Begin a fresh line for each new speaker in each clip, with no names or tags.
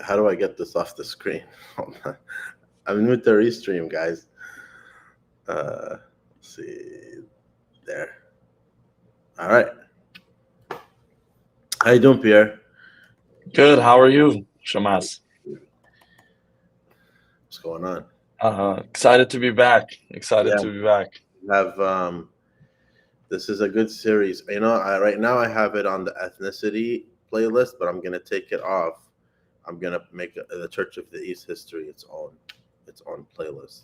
How do I get this off the screen? I'm new to Restream, guys. Let's see. There. All right. How you doing, Pierre?
Good. How are you, Shamas?
What's going on?
Excited to be back. Excited to be back.
Have this is a good series. You know, right now I have it on the ethnicity playlist, but I'm gonna take it off. I'm gonna make the Church of the East history its own playlist.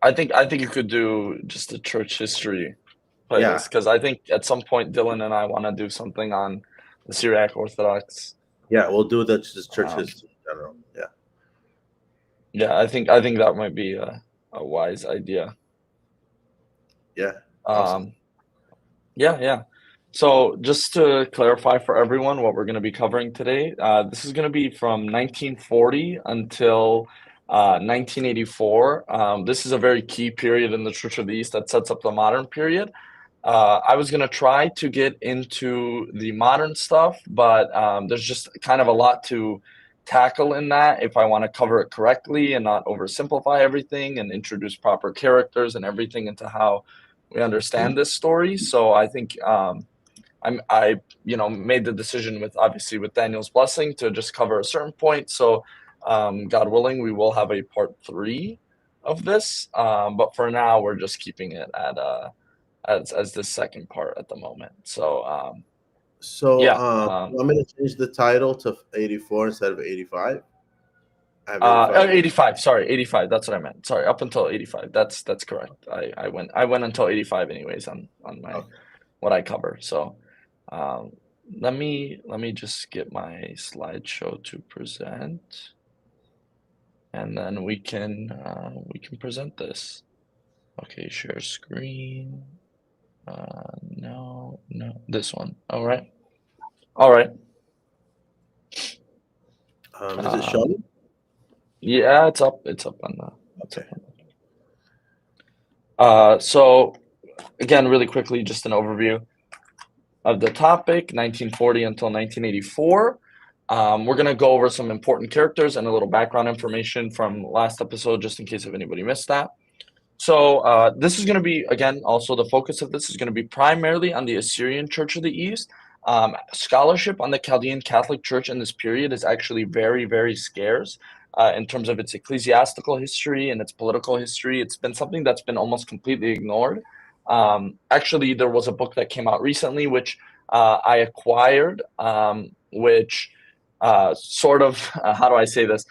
I think you could do just a church history playlist because I think at some point Dylan and I want to do something on the Syriac Orthodox.
Yeah, we'll do that. Just church history in general. Yeah.
Yeah, I think that might be a wise idea.
Yeah.
Awesome. Yeah. So just to clarify for everyone what we're going to be covering today, this is going to be from 1940 until 1984. This is a very key period in the Church of the East that sets up the modern period. I was going to try to get into the modern stuff, but there's just kind of a lot to tackle in that if I want to cover it correctly and not oversimplify everything and introduce proper characters and everything into how we understand this story. So I think I made the decision with Daniel's blessing to just cover a certain point. So God willing, we will have a part 3 of this. But for now, we're just keeping it at as the second part at the moment. So
I'm going to change the title to 84 instead of 85.
85. Sorry, 85. That's what I meant. Sorry, up until 85. That's correct. I went until 85 anyways on my what I cover. So let me just get my slideshow to present, and then we can present this. Okay, share screen. No, this one. All right.
Is it showing?
Yeah, it's up on the.
Okay.
So again, really quickly, just an overview of the topic, 1940 until 1984. We're going to go over some important characters and a little background information from last episode, just in case if anybody missed that. So this is going to be, again, also the focus of this is going to be primarily on the Assyrian Church of the East. Scholarship on the Chaldean Catholic Church in this period is actually very, very scarce in terms of its ecclesiastical history and its political history. It's been something that's been almost completely ignored. Actually, there was a book that came out recently, which I acquired, which sort of, how do I say this?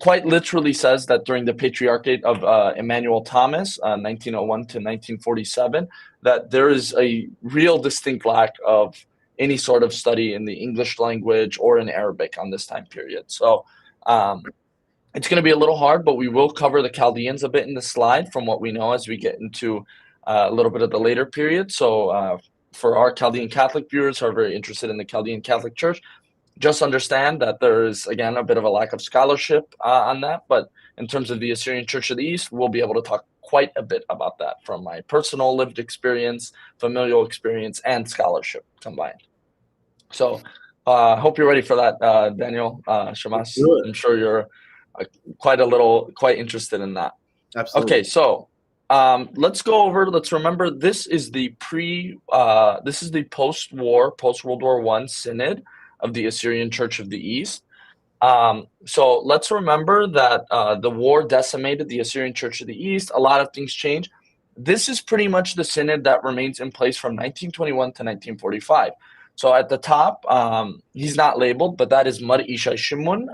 Quite literally says that during the patriarchate of Emmanuel Thomas, 1901 to 1947, that there is a real distinct lack of any sort of study in the English language or in Arabic on this time period. So It's going to be a little hard, but we will cover the Chaldeans a bit in the slide from what we know as we get into a little bit of the later period. So for our Chaldean Catholic viewers who are very interested in the Chaldean Catholic Church, just understand that there is, again, a bit of a lack of scholarship on that. But in terms of the Assyrian Church of the East, we'll be able to talk quite a bit about that from my personal lived experience, familial experience, and scholarship combined. So I hope you're ready for that, Daniel, Shamas.
Do it.
I'm sure you're quite interested in that.
Absolutely.
Okay, so let's remember this is the post-World War I synod of the Assyrian Church of the East. So let's remember that the war decimated the Assyrian Church of the East. A lot of things changed. This is pretty much the synod that remains in place from 1921 to 1945. So at the top, he's not labeled, but that is Mar Ishai Shimun,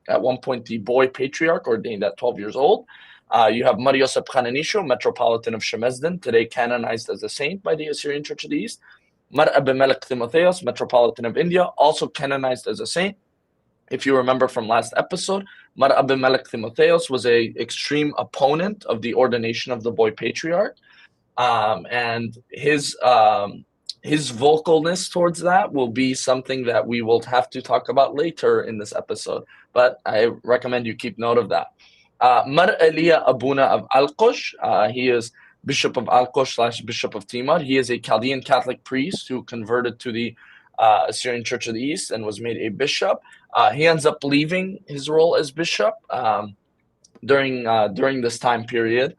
at one point the boy patriarch, ordained at 12 years old. You have Mar Yosef Chananisho, Metropolitan of Shemesden, today canonized as a saint by the Assyrian Church of the East. Mar Abimelech Timotheos, Metropolitan of India, also canonized as a saint. If you remember from last episode, Mar Abimelech Timotheos was an extreme opponent of the ordination of the boy patriarch, and his vocalness towards that will be something that we will have to talk about later in this episode, but I recommend you keep note of that. Mar Elia Abuna of Alqosh, he is Bishop of Alqosh / Bishop of Timar. He is a Chaldean Catholic priest who converted to the Assyrian Church of the East and was made a bishop. He ends up leaving his role as bishop during this time period,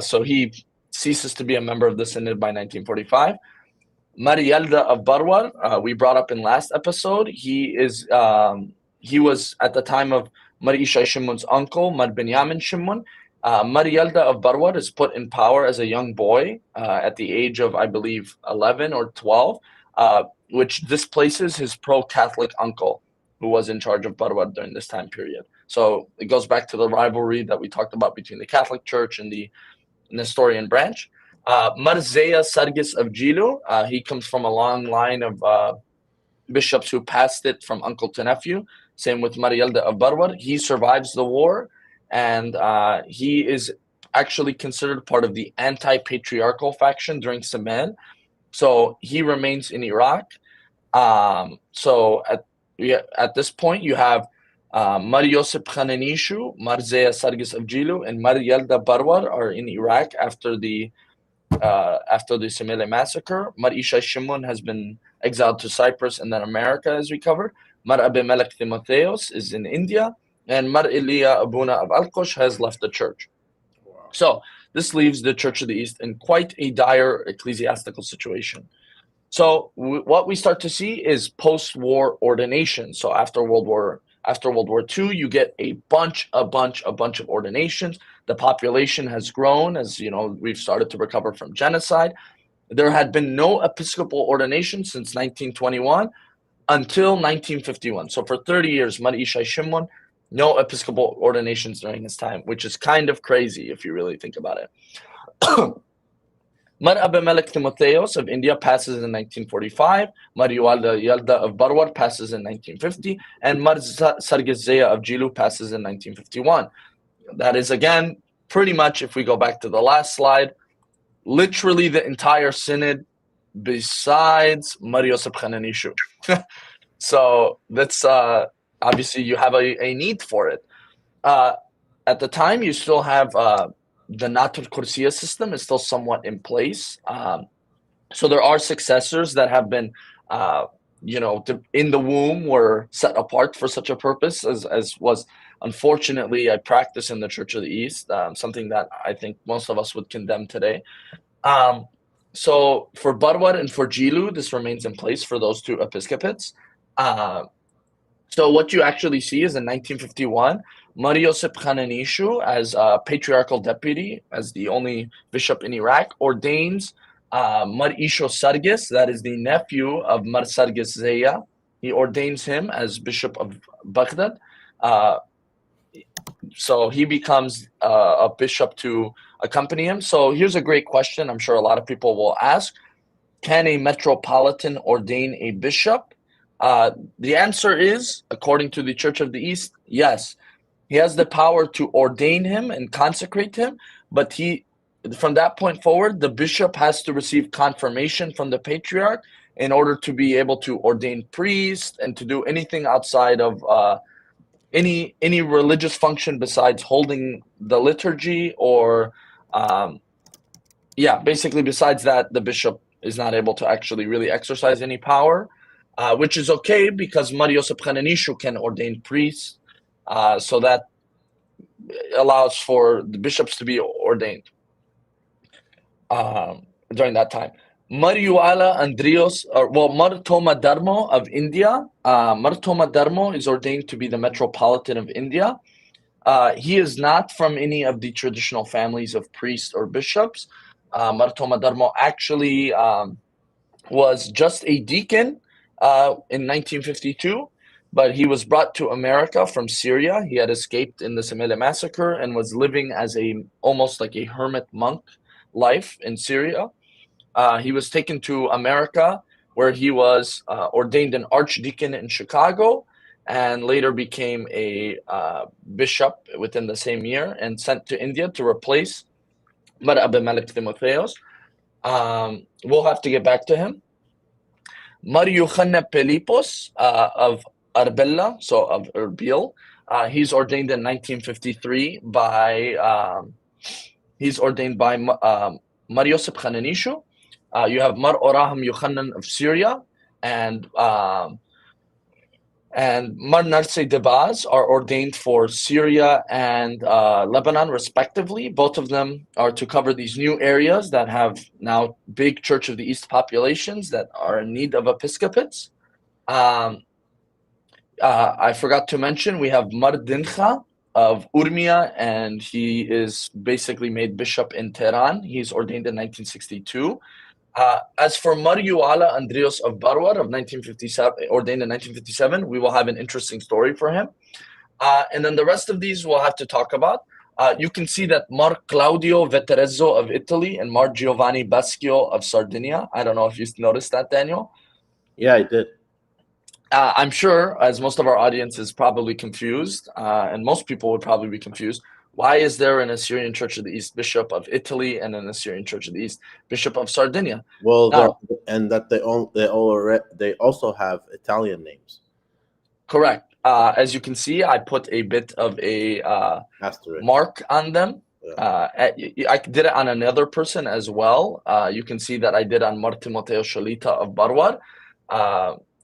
so he ceases to be a member of the synod by 1945. Mar Yalda of Barwar, we brought up in last episode. He was at the time of Mar Ishai Shimun's uncle, Mar Binyamin Shimun. Mar Yalda of Barwar is put in power as a young boy at the age of, I believe, 11 or 12, which displaces his pro-Catholic uncle, who was in charge of Barwar during this time period. So it goes back to the rivalry that we talked about between the Catholic Church and the Nestorian branch. Mar Zeya Sargis of Jilu, he comes from a long line of bishops who passed it from uncle to nephew. Same with Mar Yalda of Barwar. He survives the war, and he is actually considered part of the anti-patriarchal faction during Semen. So he remains in Iraq. So at this point, you have Mar Yosef Chananishu, Mar Zeya Sargis of Jilu, and Mar Yalda Barwar are in Iraq after the Semele massacre. Mar Ishai Shimun has been exiled to Cyprus and then America, as we covered. Mar Abimelech Timotheos is in India, and Mar Elia Abuna of Alqosh has left the church. Wow. So this leaves the Church of the East in quite a dire ecclesiastical situation. So what we start to see is post-war ordination. So after World War II, you get a bunch of ordinations. The population has grown, as you know, we've started to recover from genocide. There had been no Episcopal ordination since 1921 until 1951. So for 30 years, Mar Ishai Shimun, no Episcopal ordinations during his time, which is kind of crazy if you really think about it. Mar Abimelech Timotheos of India passes in 1945. Mar Yalda of Barwar passes in 1950. And Mar Sargis Zeya of Jilu passes in 1951. That is, again, pretty much, if we go back to the last slide, literally the entire synod besides Mar Yosef Chananishu. So that's obviously you have a need for it. At the time, you still have the Natur Cursia system is still somewhat in place. So there are successors that have been, in the womb were set apart for such a purpose, as was unfortunately a practice in the Church of the East, something that I think most of us would condemn today. So for Barwar and for Jilu, this remains in place for those two episcopates. So what you actually see is in 1951, Mar Yosef Chananishu, as patriarchal deputy, as the only bishop in Iraq, ordains Mar Isho Sargis, that is the nephew of Mar Sargis Zeya. He ordains him as bishop of Baghdad. So he becomes a bishop to accompany him. So here's a great question I'm sure a lot of people will ask. Can a metropolitan ordain a bishop? The answer is, according to the Church of the East, yes. He has the power to ordain him and consecrate him, but from that point forward, the bishop has to receive confirmation from the patriarch in order to be able to ordain priests and to do anything outside of any religious function besides holding the liturgy or basically besides that, the bishop is not able to actually really exercise any power, which is okay because Mar Yosef Kananishu can ordain priests, so that allows for the bishops to be ordained during that time. Mar Yuala Andrios, Mar Toma Darmo of India. Mar Toma Darmo is ordained to be the Metropolitan of India. He is not from any of the traditional families of priests or bishops. Mar Toma Darmo actually was just a deacon in 1952, but he was brought to America from Syria. He had escaped in the Semele massacre and was living as almost like a hermit monk life in Syria. He was taken to America, where he was ordained an archdeacon in Chicago, and later became a bishop within the same year, and sent to India to replace Mar Abimelech Timotheos. We'll have to get back to him. Mar Yohanna Pelipos of Arbella, so of Erbil. He's ordained in 1953 by Mar Yosef Kananishu. You have Mar Oraham Yochanan of Syria, and Mar Narseh Debaz are ordained for Syria and Lebanon, respectively. Both of them are to cover these new areas that have now big Church of the East populations that are in need of episcopates. I forgot to mention, we have Mar Dincha of Urmia, and he is basically made bishop in Tehran. He's ordained in 1962. As for Mar Yuala Andrios of Barwar of 1957, ordained in 1957, we will have an interesting story for him. And then the rest of these we'll have to talk about. You can see that Mar Claudio Veterezzo of Italy and Mar Giovanni Baschio of Sardinia. I don't know if you noticed that, Daniel.
Yeah, I did.
I'm sure, as most of our audience is probably confused, and most people would probably be confused, why is there an Assyrian Church of the East Bishop of Italy and an Assyrian Church of the East Bishop of Sardinia?
Well, and that they also have Italian names.
Correct. As you can see, I put a bit of a mark on them. Yeah. I did it on another person as well. You can see that I did on Mar Timoteo Shalita of Barwar.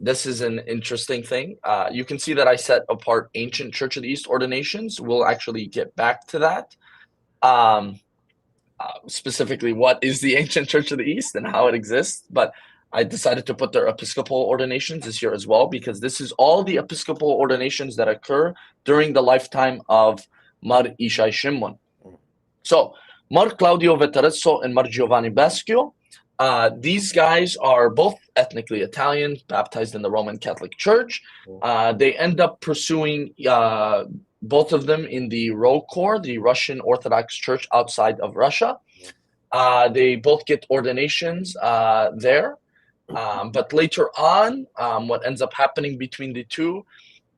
This is an interesting thing. You can see that I set apart ancient Church of the East ordinations. We'll actually get back to that. Specifically, what is the ancient Church of the East and how it exists. But I decided to put their Episcopal ordinations this year as well, because this is all the Episcopal ordinations that occur during the lifetime of Mar Ishai Shimon. So, Mar Claudio Veterezzo and Mar Giovanni Baschio. These guys are both ethnically Italian, baptized in the Roman Catholic Church. They end up pursuing both of them in the ROKOR, the Russian Orthodox Church outside of Russia. They both get ordinations there. But later on, what ends up happening between the two,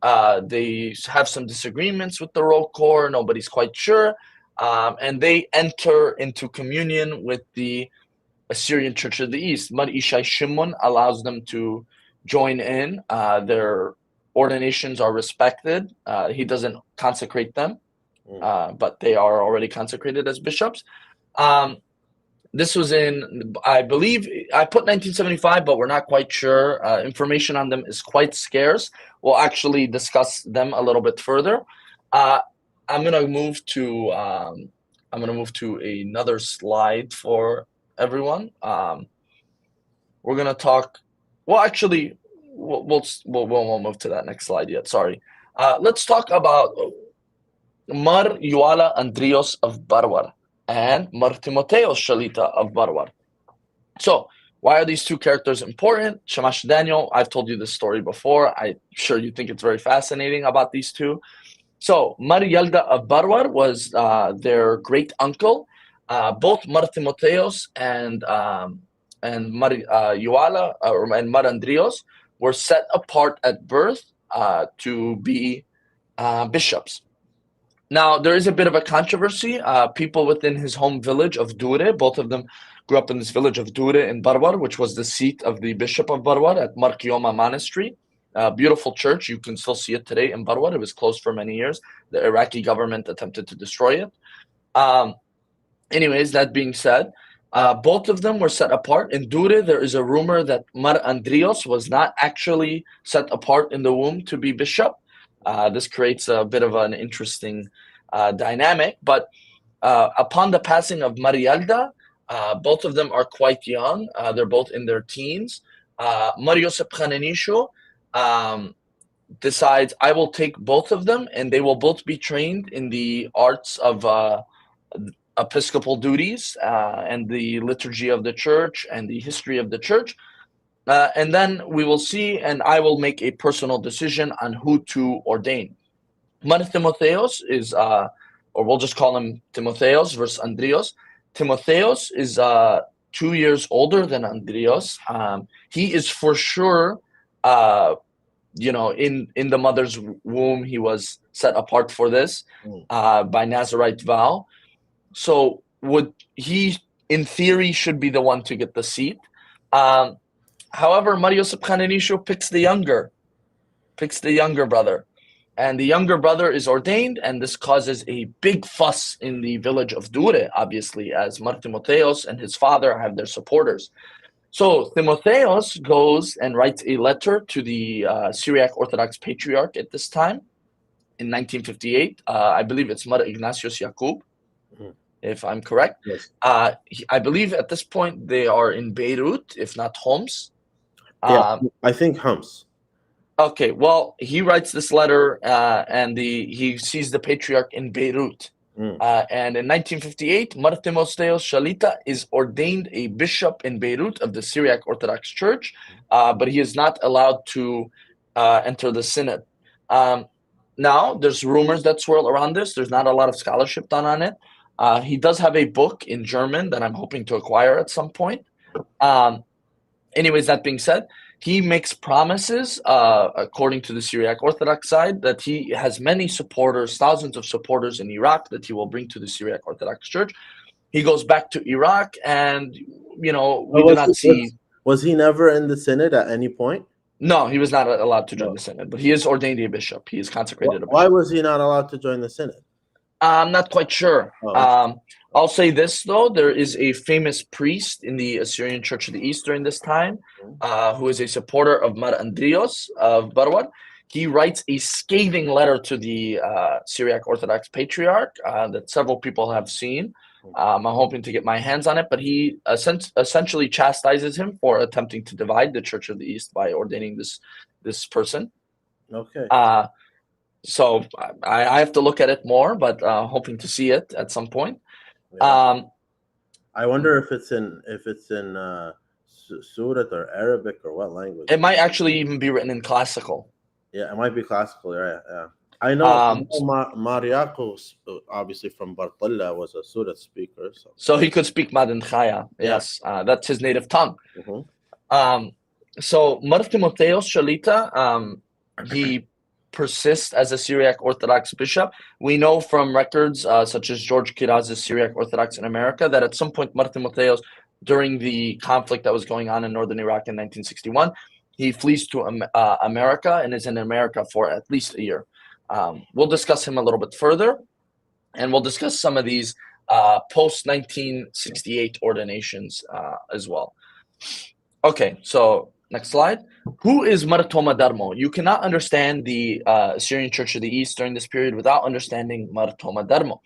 they have some disagreements with the ROKOR. Nobody's quite sure. And they enter into communion with the Assyrian Church of the East. Mar Ishai Shimon allows them to join in. Their ordinations are respected. He doesn't consecrate them, but they are already consecrated as bishops. This was in, I believe, I put 1975, but we're not quite sure. Information on them is quite scarce. We'll actually discuss them a little bit further. I'm gonna move to another slide for everyone. We're gonna talk. Well, actually, we'll move to that next slide yet. Sorry. Let's talk about Mar Yuala Andrios of Barwar and Mar Timoteos Shalita of Barwar. So, why are these two characters important? Shamash Daniel, I've told you this story before. I'm sure you think it's very fascinating about these two. So, Mar Yalda of Barwar was their great uncle. Both Mar Timoteos and Mar Yuala and Mar Andrios were set apart at birth to be bishops. Now, there is a bit of a controversy. People within his home village of Dure, both of them grew up in this village of Dure in Barwar, which was the seat of the Bishop of Barwar at Markioma Monastery. Beautiful church. You can still see it today in Barwar. It was closed for many years. The Iraqi government attempted to destroy it. Anyways, that being said, both of them were set apart. In Dure, there is a rumor that Mar Andrios was not actually set apart in the womb to be bishop. This creates a bit of an interesting dynamic. But upon the passing of Marialda, both of them are quite young. They're both in their teens. Marius Pkhananisho decides, I will take both of them, and they will both be trained in the arts of Episcopal duties and the liturgy of the church and the history of the church. And then we will see, and I will make a personal decision on who to ordain. Mar Timotheos is, or we'll just call him Timotheos versus Andrios. Timotheos is 2 years older than Andrios. He is for sure, in the mother's womb, he was set apart for this by Nazarite vow. So he, in theory, should be the one to get the seat. However, Marius Pkhananisho picks the younger brother. And the younger brother is ordained, and this causes a big fuss in the village of Dure, obviously, as Mar Timotheos and his father have their supporters. So Timotheos goes and writes a letter to the Syriac Orthodox Patriarch at this time in 1958. I believe it's Mar Ignatius Yaqub, if I'm correct.
Yes.
I believe at this point they are in Beirut, if not Homs.
Yeah, I think Homs.
Okay, well, he writes this letter and he sees the patriarch in Beirut. And in 1958, Mar Timotheos Shalita is ordained a bishop in Beirut of the Syriac Orthodox Church, but he is not allowed to enter the synod. Now, there's rumors that swirl around this. There's not a lot of scholarship done on it. He does have a book in German that I'm hoping to acquire at some point. Anyways, that being said, he makes promises, according to the Syriac Orthodox side, that he has many supporters, thousands of supporters in Iraq that he will bring to the Syriac Orthodox Church. He goes back to Iraq, and we do not see.
Was he never in the synod at any point?
No, he was not allowed to join the synod, but he is ordained a bishop. He is consecrated a bishop.
Why was he not allowed to join the synod?
I'm not quite sure. I'll say this, though. There is a famous priest in the Assyrian Church of the East during this time who is a supporter of Mar Andrios of Barwar. He writes a scathing letter to the Syriac Orthodox Patriarch that several people have seen. I'm hoping to get my hands on it, but he essentially chastises him for attempting to divide the Church of the East by ordaining this person.
Okay.
So I have to look at it more, but hoping to see it at some point.
Yeah. I wonder if it's in Surat or Arabic or what language.
It might actually even be written in classical.
Yeah, it might be classical, right? Yeah. I know Mariakos, obviously from Bartella, was a Surat speaker.
So he could speak Madan Khaya. Yes, that's his native tongue. So Mar Timotheos Shalita, he persists as a Syriac Orthodox bishop. We know from records such as George Kiraz's Syriac Orthodox in America that at some point Mar Timotheos, during the conflict that was going on in northern Iraq in 1961, he flees to America and is in America for at least a year. We'll discuss him a little bit further, and we'll discuss some of these post-1968 ordinations as well. Okay, so next slide. Who is Mar Toma Darmo? You cannot understand the Assyrian Church of the East during this period without understanding Mar Toma Darmo.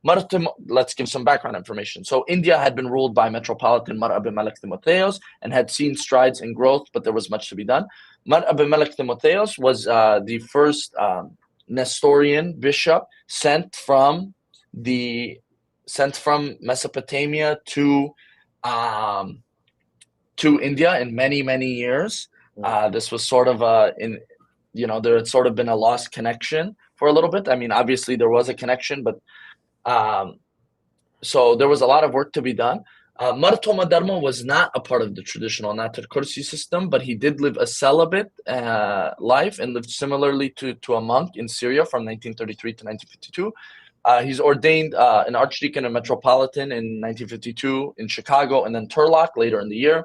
Let's give some background information. So India had been ruled by Metropolitan Mar Abimelech Timotheos and had seen strides in growth, but there was much to be done. Mar Abimelech Timotheos was the first Nestorian bishop sent from Mesopotamia to India in many years. This was sort of there had sort of been a lost connection for a little bit. I mean, obviously there was a connection, but so there was a lot of work to be done. Mar Toma Darmo was not a part of the traditional Natar Kursi system, but he did live a celibate life and lived similarly to a monk in Syria from 1933 to 1952. He's ordained an archdeacon and metropolitan in 1952 in Chicago, and then Turlock later in the year.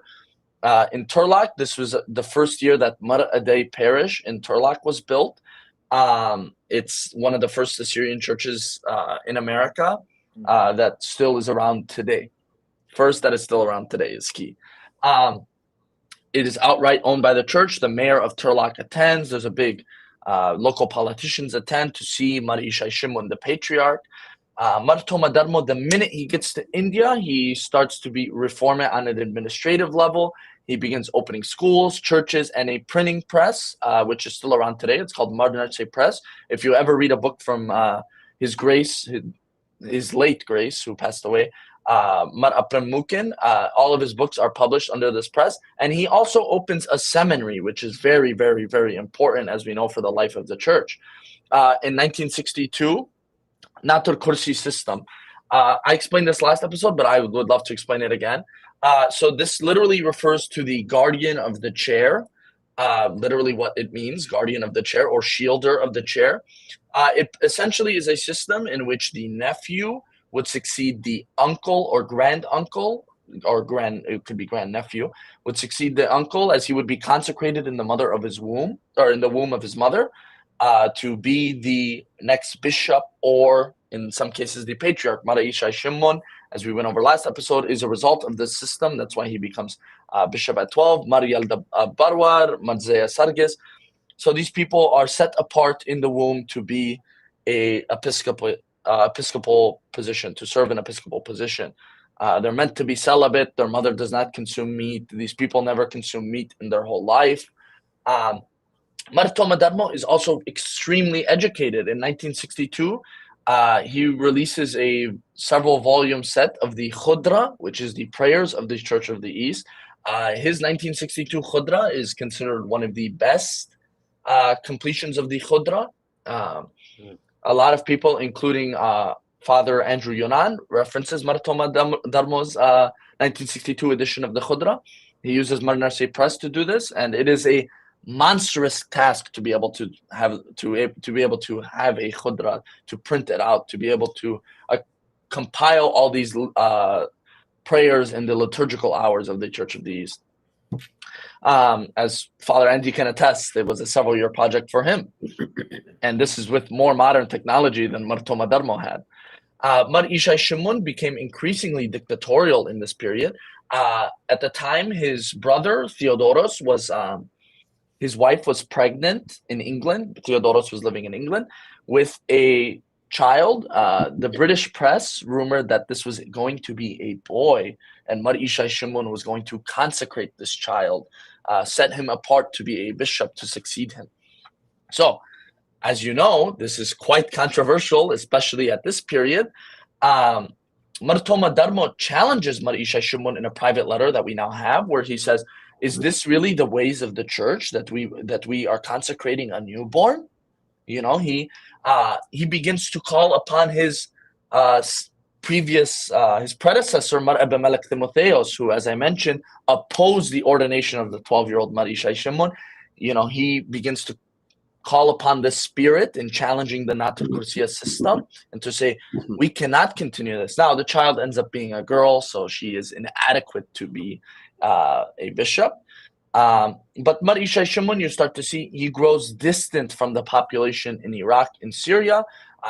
In Turlock, this was the first year that Mar Adey Parish in Turlock was built. It's one of the first Assyrian churches in America that still is around today. First that is still around today is key. It is outright owned by the church. The mayor of Turlock attends. There's a big local politicians attend to see Mar Ishai Shimon, the patriarch. Mar Toma Darmo, the minute he gets to India, he starts to be reform it on an administrative level. He begins opening schools, churches, and a printing press, which is still around today. It's called Mar Narse Press. If you ever read a book from His Grace, his late Grace, who passed away, Mar Aprem Mukin, all of his books are published under this press. And he also opens a seminary, which is very, very, very important, as we know, for the life of the church. In 1962, Natur Kursi system. I explained this last episode, but I would love to explain it again. So this literally refers to the guardian of the chair, literally what it means, guardian of the chair or shielder of the chair. It essentially is a system in which the nephew would succeed the uncle or granduncle, or it could be grandnephew, would succeed the uncle, as he would be consecrated in the mother of his womb, or in the womb of his mother, to be the next bishop, or in some cases the patriarch. Mar Ishai Shimon, as we went over last episode, is a result of this system. That's why he becomes bishop at 12. Mar Yalda Barwar, Marzea Sargis. So these people are set apart in the womb to be a episcopal position, to serve an episcopal position. They're meant to be celibate. Their mother does not consume meat. These people never consume meat in their whole life. Mar Toma Darmo is also extremely educated. In 1962, he releases a several volume set of the Khudra, which is the prayers of the Church of the East. His 1962 Khudra is considered one of the best completions of the Khudra. A lot of people, including Father Andrew Younan, references Mar Toma Darmo's 1962 edition of the Khudra. He uses Mar Narse Press to do this, and it is a monstrous task to be able to have a Khudra, to print it out, to be able to compile all these prayers in the liturgical hours of the Church of the East. As Father Andy can attest, it was a several-year project for him. And this is with more modern technology than Mar Toma Darmo had. Mar Ishai Shimon became increasingly dictatorial in this period. At the time, his brother, Theodoros, his wife was pregnant in England. Theodoros was living in England with a child. The British press rumored that this was going to be a boy, and Mar Ishai Shimon was going to consecrate this child, set him apart to be a bishop to succeed him. So, as you know, this is quite controversial, especially at this period. Mar Toma Darmo challenges Mar Ishai Shimon in a private letter that we now have, where he says, "Is this really the ways of the church, that we are consecrating a newborn?" You know, he begins to call upon his predecessor, Mar Abimelech Timotheos, who, as I mentioned, opposed the ordination of the 12-year-old Mar Ishai Shimon. You know, he begins to call upon the spirit in challenging the Natur Kursiya system, and to say, we cannot continue this. Now, the child ends up being a girl, so she is inadequate to be a bishop. But Mar Ishai Shimon, you start to see, he grows distant from the population in Iraq and Syria.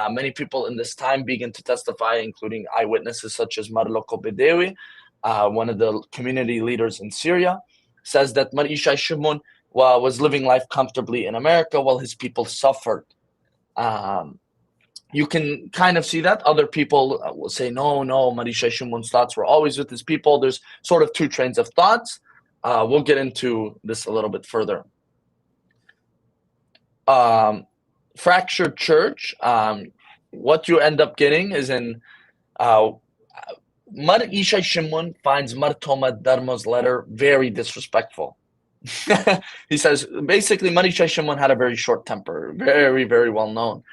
Many people in this time begin to testify, including eyewitnesses such as Mar Loko Bedewi, one of the community leaders in Syria, says that Mar Ishai Shimon was living life comfortably in America while his people suffered. You can kind of see that. Other people will say, no, Mar Ishai Shimon's thoughts were always with his people. There's sort of two trains of thoughts. We'll get into this a little bit further. Fractured church. What you end up getting is Mar Ishai Shimon finds Mar Toma Darmo's letter very disrespectful. He says, basically, Mar Ishai Shimon had a very short temper, very, very well known.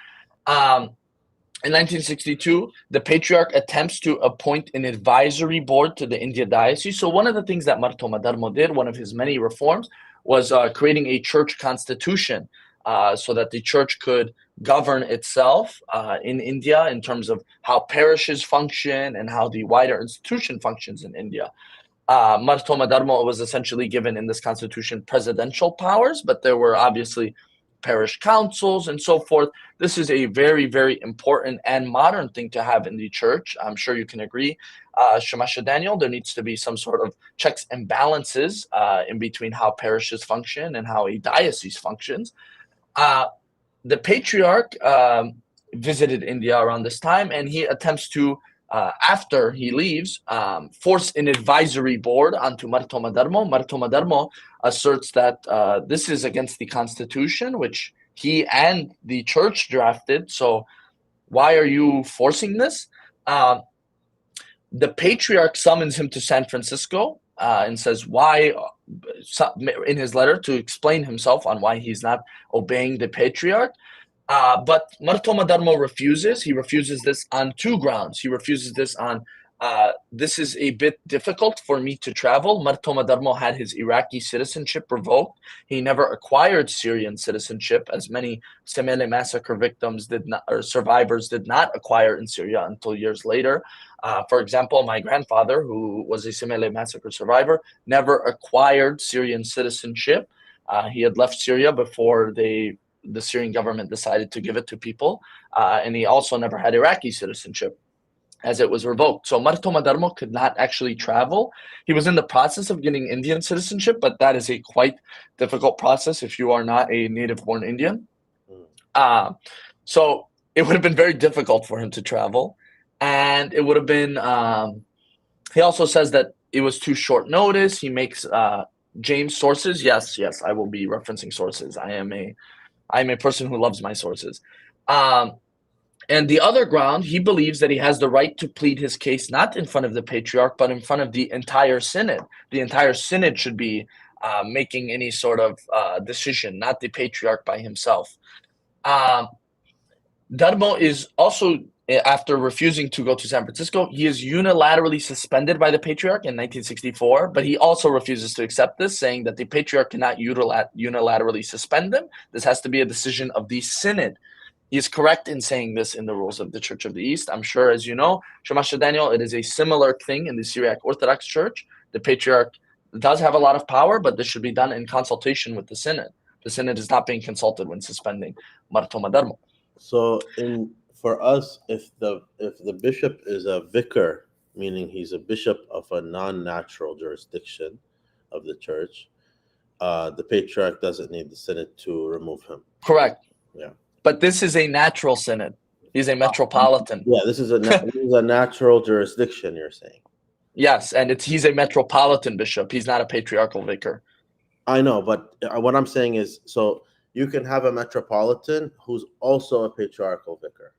In 1962, the patriarch attempts to appoint an advisory board to the India diocese. So one of the things that Mar Toma Darmo did, one of his many reforms, was creating a church constitution. so that the church could govern itself in India in terms of how parishes function and how the wider institution functions in India. Toma Darmo was essentially given in this constitution presidential powers, but there were obviously parish councils and so forth. This is a very, very important and modern thing to have in the church. I'm sure you can agree, Shamasha Daniel, there needs to be some sort of checks and balances in between how parishes function and how a diocese functions. The patriarch visited India around this time, and he attempts to, after he leaves, force an advisory board onto Toma Darmo. Toma Darmo asserts that this is against the constitution, which he and the church drafted. So why are you forcing this? The patriarch summons him to San Francisco and says why, in his letter, to explain himself on why he's not obeying the patriarch. But Toma Darmo refuses. He refuses this on two grounds. He refuses this on, this is a bit difficult for me to travel. Toma Darmo had his Iraqi citizenship revoked. He never acquired Syrian citizenship, as many Semele massacre victims did not, or survivors did not acquire in Syria until years later. For example, my grandfather, who was a Semele massacre survivor, never acquired Syrian citizenship. He had left Syria before the Syrian government decided to give it to people. And he also never had Iraqi citizenship, as it was revoked. So Toma Darmo could not actually travel. He was in the process of getting Indian citizenship, but that is a quite difficult process if you are not a native-born Indian. So it would have been very difficult for him to travel. And it would have been, he also says that it was too short notice. He makes James sources. Yes, I will be referencing sources. I'm a person who loves my sources. And the other ground, he believes that he has the right to plead his case not in front of the patriarch, but in front of the entire synod. The entire synod should be making any sort of decision, not the patriarch by himself. Darmo is also, after refusing to go to San Francisco, he is unilaterally suspended by the patriarch in 1964, but he also refuses to accept this, saying that the patriarch cannot unilaterally suspend him. This has to be a decision of the synod. He is correct in saying this in the rules of the Church of the East. I'm sure, as you know, Shamasha Daniel, it is a similar thing in the Syriac Orthodox Church. The patriarch does have a lot of power, but this should be done in consultation with the synod. The synod is not being consulted when suspending Toma Darmo.
So for us, if the bishop is a vicar, meaning he's a bishop of a non-natural jurisdiction of the church, the patriarch doesn't need the synod to remove him.
Correct.
Yeah.
But this is a natural synod. He's a metropolitan.
Yeah, this is a natural jurisdiction, you're saying.
Yes, and he's a metropolitan bishop. He's not a patriarchal vicar.
I know, but what I'm saying is, so you can have a metropolitan who's also a patriarchal vicar.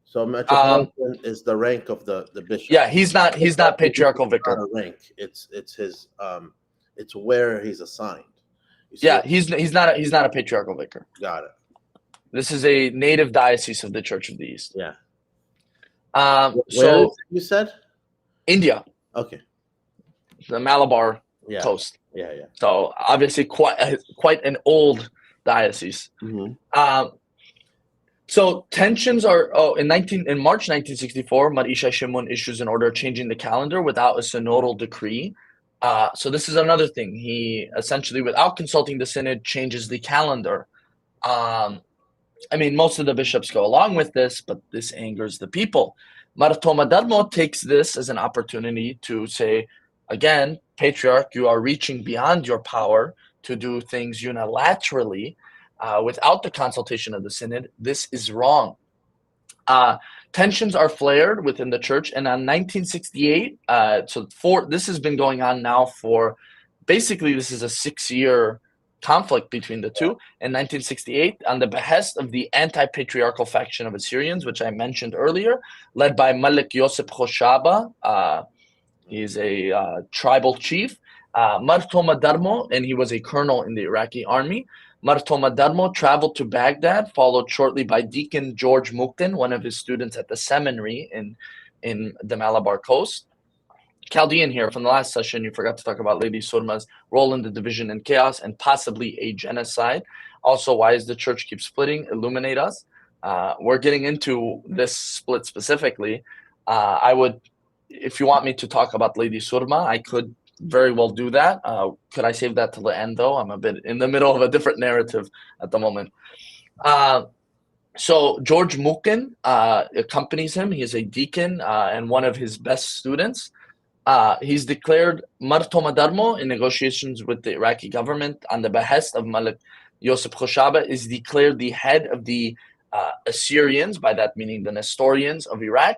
So metropolitan is the rank of the bishop.
Yeah, he's not patriarchal vicar.
Not a rank. It's his it's where he's assigned.
Yeah, he's not a patriarchal vicar.
Got it.
This is a native diocese of the Church of the East.
Yeah.
So
you said
India.
Okay.
The Malabar coast.
Yeah.
So obviously quite an old diocese.
Mm-hmm.
So tensions are in March 1964, Mar Isha Shimun issues an order changing the calendar without a synodal decree. So this is another thing. He essentially, without consulting the synod, changes the calendar. I mean, most of the bishops go along with this, but this angers the people. Toma Darmo takes this as an opportunity to say, again, patriarch, you are reaching beyond your power to do things unilaterally without the consultation of the synod. This is wrong. Tensions are flared within the church, and on 1968, this has been going on now for basically, this is a 6-year conflict between the two. In 1968, on the behest of the anti-patriarchal faction of Assyrians, which I mentioned earlier, led by Malik Yosef Khoshaba, he's a tribal chief, Toma Darmo, and he was a colonel in the Iraqi army. Toma Darmo traveled to Baghdad, followed shortly by Deacon George Mukden, one of his students at the seminary in the Malabar coast. Chaldean here from the last session. You forgot to talk about Lady Surma's role in the division and chaos and possibly a genocide. Also, why is the church keep splitting? Illuminate us. We're getting into this split specifically. I would, if you want me to talk about Lady Surma, I could very well do that. Could I save that till the end, though? I'm a bit in the middle of a different narrative at the moment. So George Mukin accompanies him. He is a deacon and one of his best students. He's declared Toma Darmo in negotiations with the Iraqi government on the behest of Malik Yusuf Khoshaba is declared the head of the Assyrians, by that meaning the Nestorians of Iraq.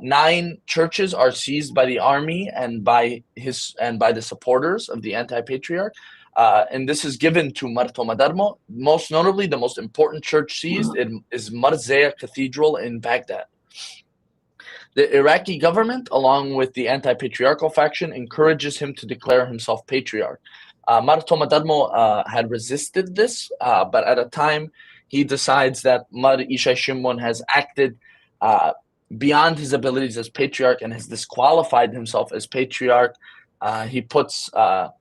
9 churches are seized by the army and by the supporters of the anti-patriarch. And this is given to Toma Darmo. Most notably, the most important church seized is Marziya Cathedral in Baghdad. The Iraqi government, along with the anti-patriarchal faction, encourages him to declare himself patriarch. Toma Darmo had resisted this, but at a time he decides that Mar Ishai Shimon has acted beyond his abilities as patriarch and has disqualified himself as patriarch. He puts Mar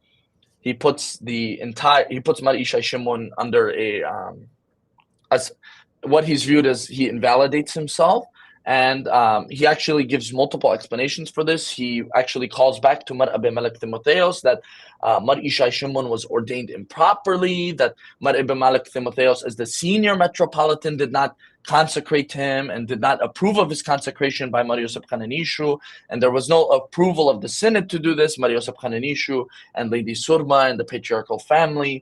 Ishai Shimon under as what he's viewed as he invalidates himself. And he actually gives multiple explanations for this. He actually calls back to Mar Abimelech Timotheos that Mar Ishai Shimon was ordained improperly, that Mar Abimelech Timotheos, as the senior metropolitan, did not consecrate him and did not approve of his consecration by Mar Yosef Kananishu, and there was no approval of the synod to do this. Mar Yosef Kananishu and Lady Surma and the patriarchal family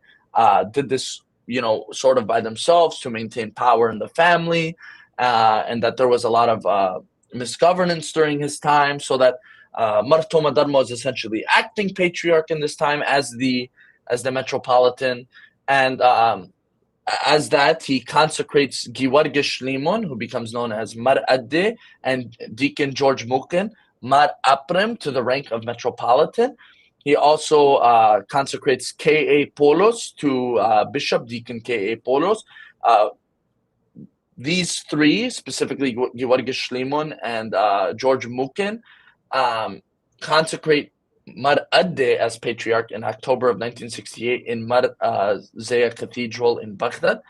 did this, sort of by themselves to maintain power in the family. And that there was a lot of misgovernance during his time, so that Mar Toma Darmo is essentially acting patriarch in this time as the metropolitan, and as that he consecrates Giwarge Shlimon, who becomes known as Mar Adde, and Deacon George Mukin, Mar Aprem, to the rank of metropolitan. He also consecrates K.A. Polos to Bishop Deacon K.A. Polos. These 3, specifically Giwarge Shlimon and George Mukin, consecrate Mar Adde as patriarch in October of 1968 in Marziya Cathedral in Baghdad.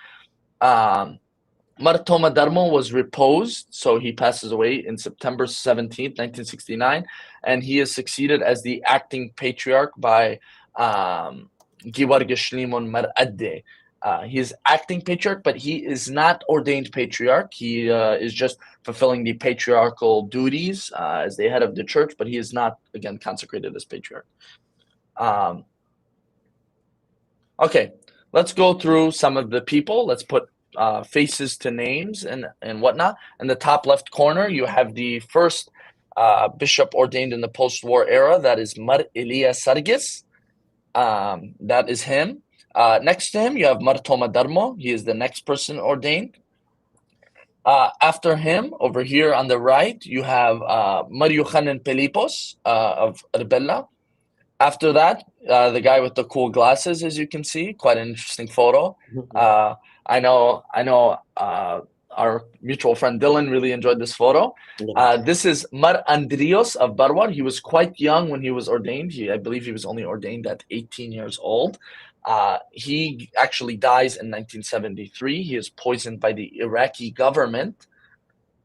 Mar Toma Darmo was reposed, so he passes away in September 17th, 1969, and he is succeeded as the acting patriarch by Giwarge Shlimon Mar Adde. He is acting patriarch, but he is not ordained patriarch. He is just fulfilling the patriarchal duties as the head of the church, but he is not, again, consecrated as patriarch. Okay, let's go through some of the people. Let's put faces to names and whatnot. In the top left corner, you have the first bishop ordained in the post-war era. That is Mar Elia Sargis. That is him. Next to him, you have Mar Toma Darmo. He is the next person ordained. After him, over here on the right, you have Mar Yochanan Pelipos of Arbella. After that, the guy with the cool glasses, as you can see, quite an interesting photo. I know our mutual friend Dylan really enjoyed this photo. This is Mar Andrios of Barwar. He was quite young when he was ordained. I believe he was only ordained at 18 years old. He actually dies in 1973. He is poisoned by the Iraqi government.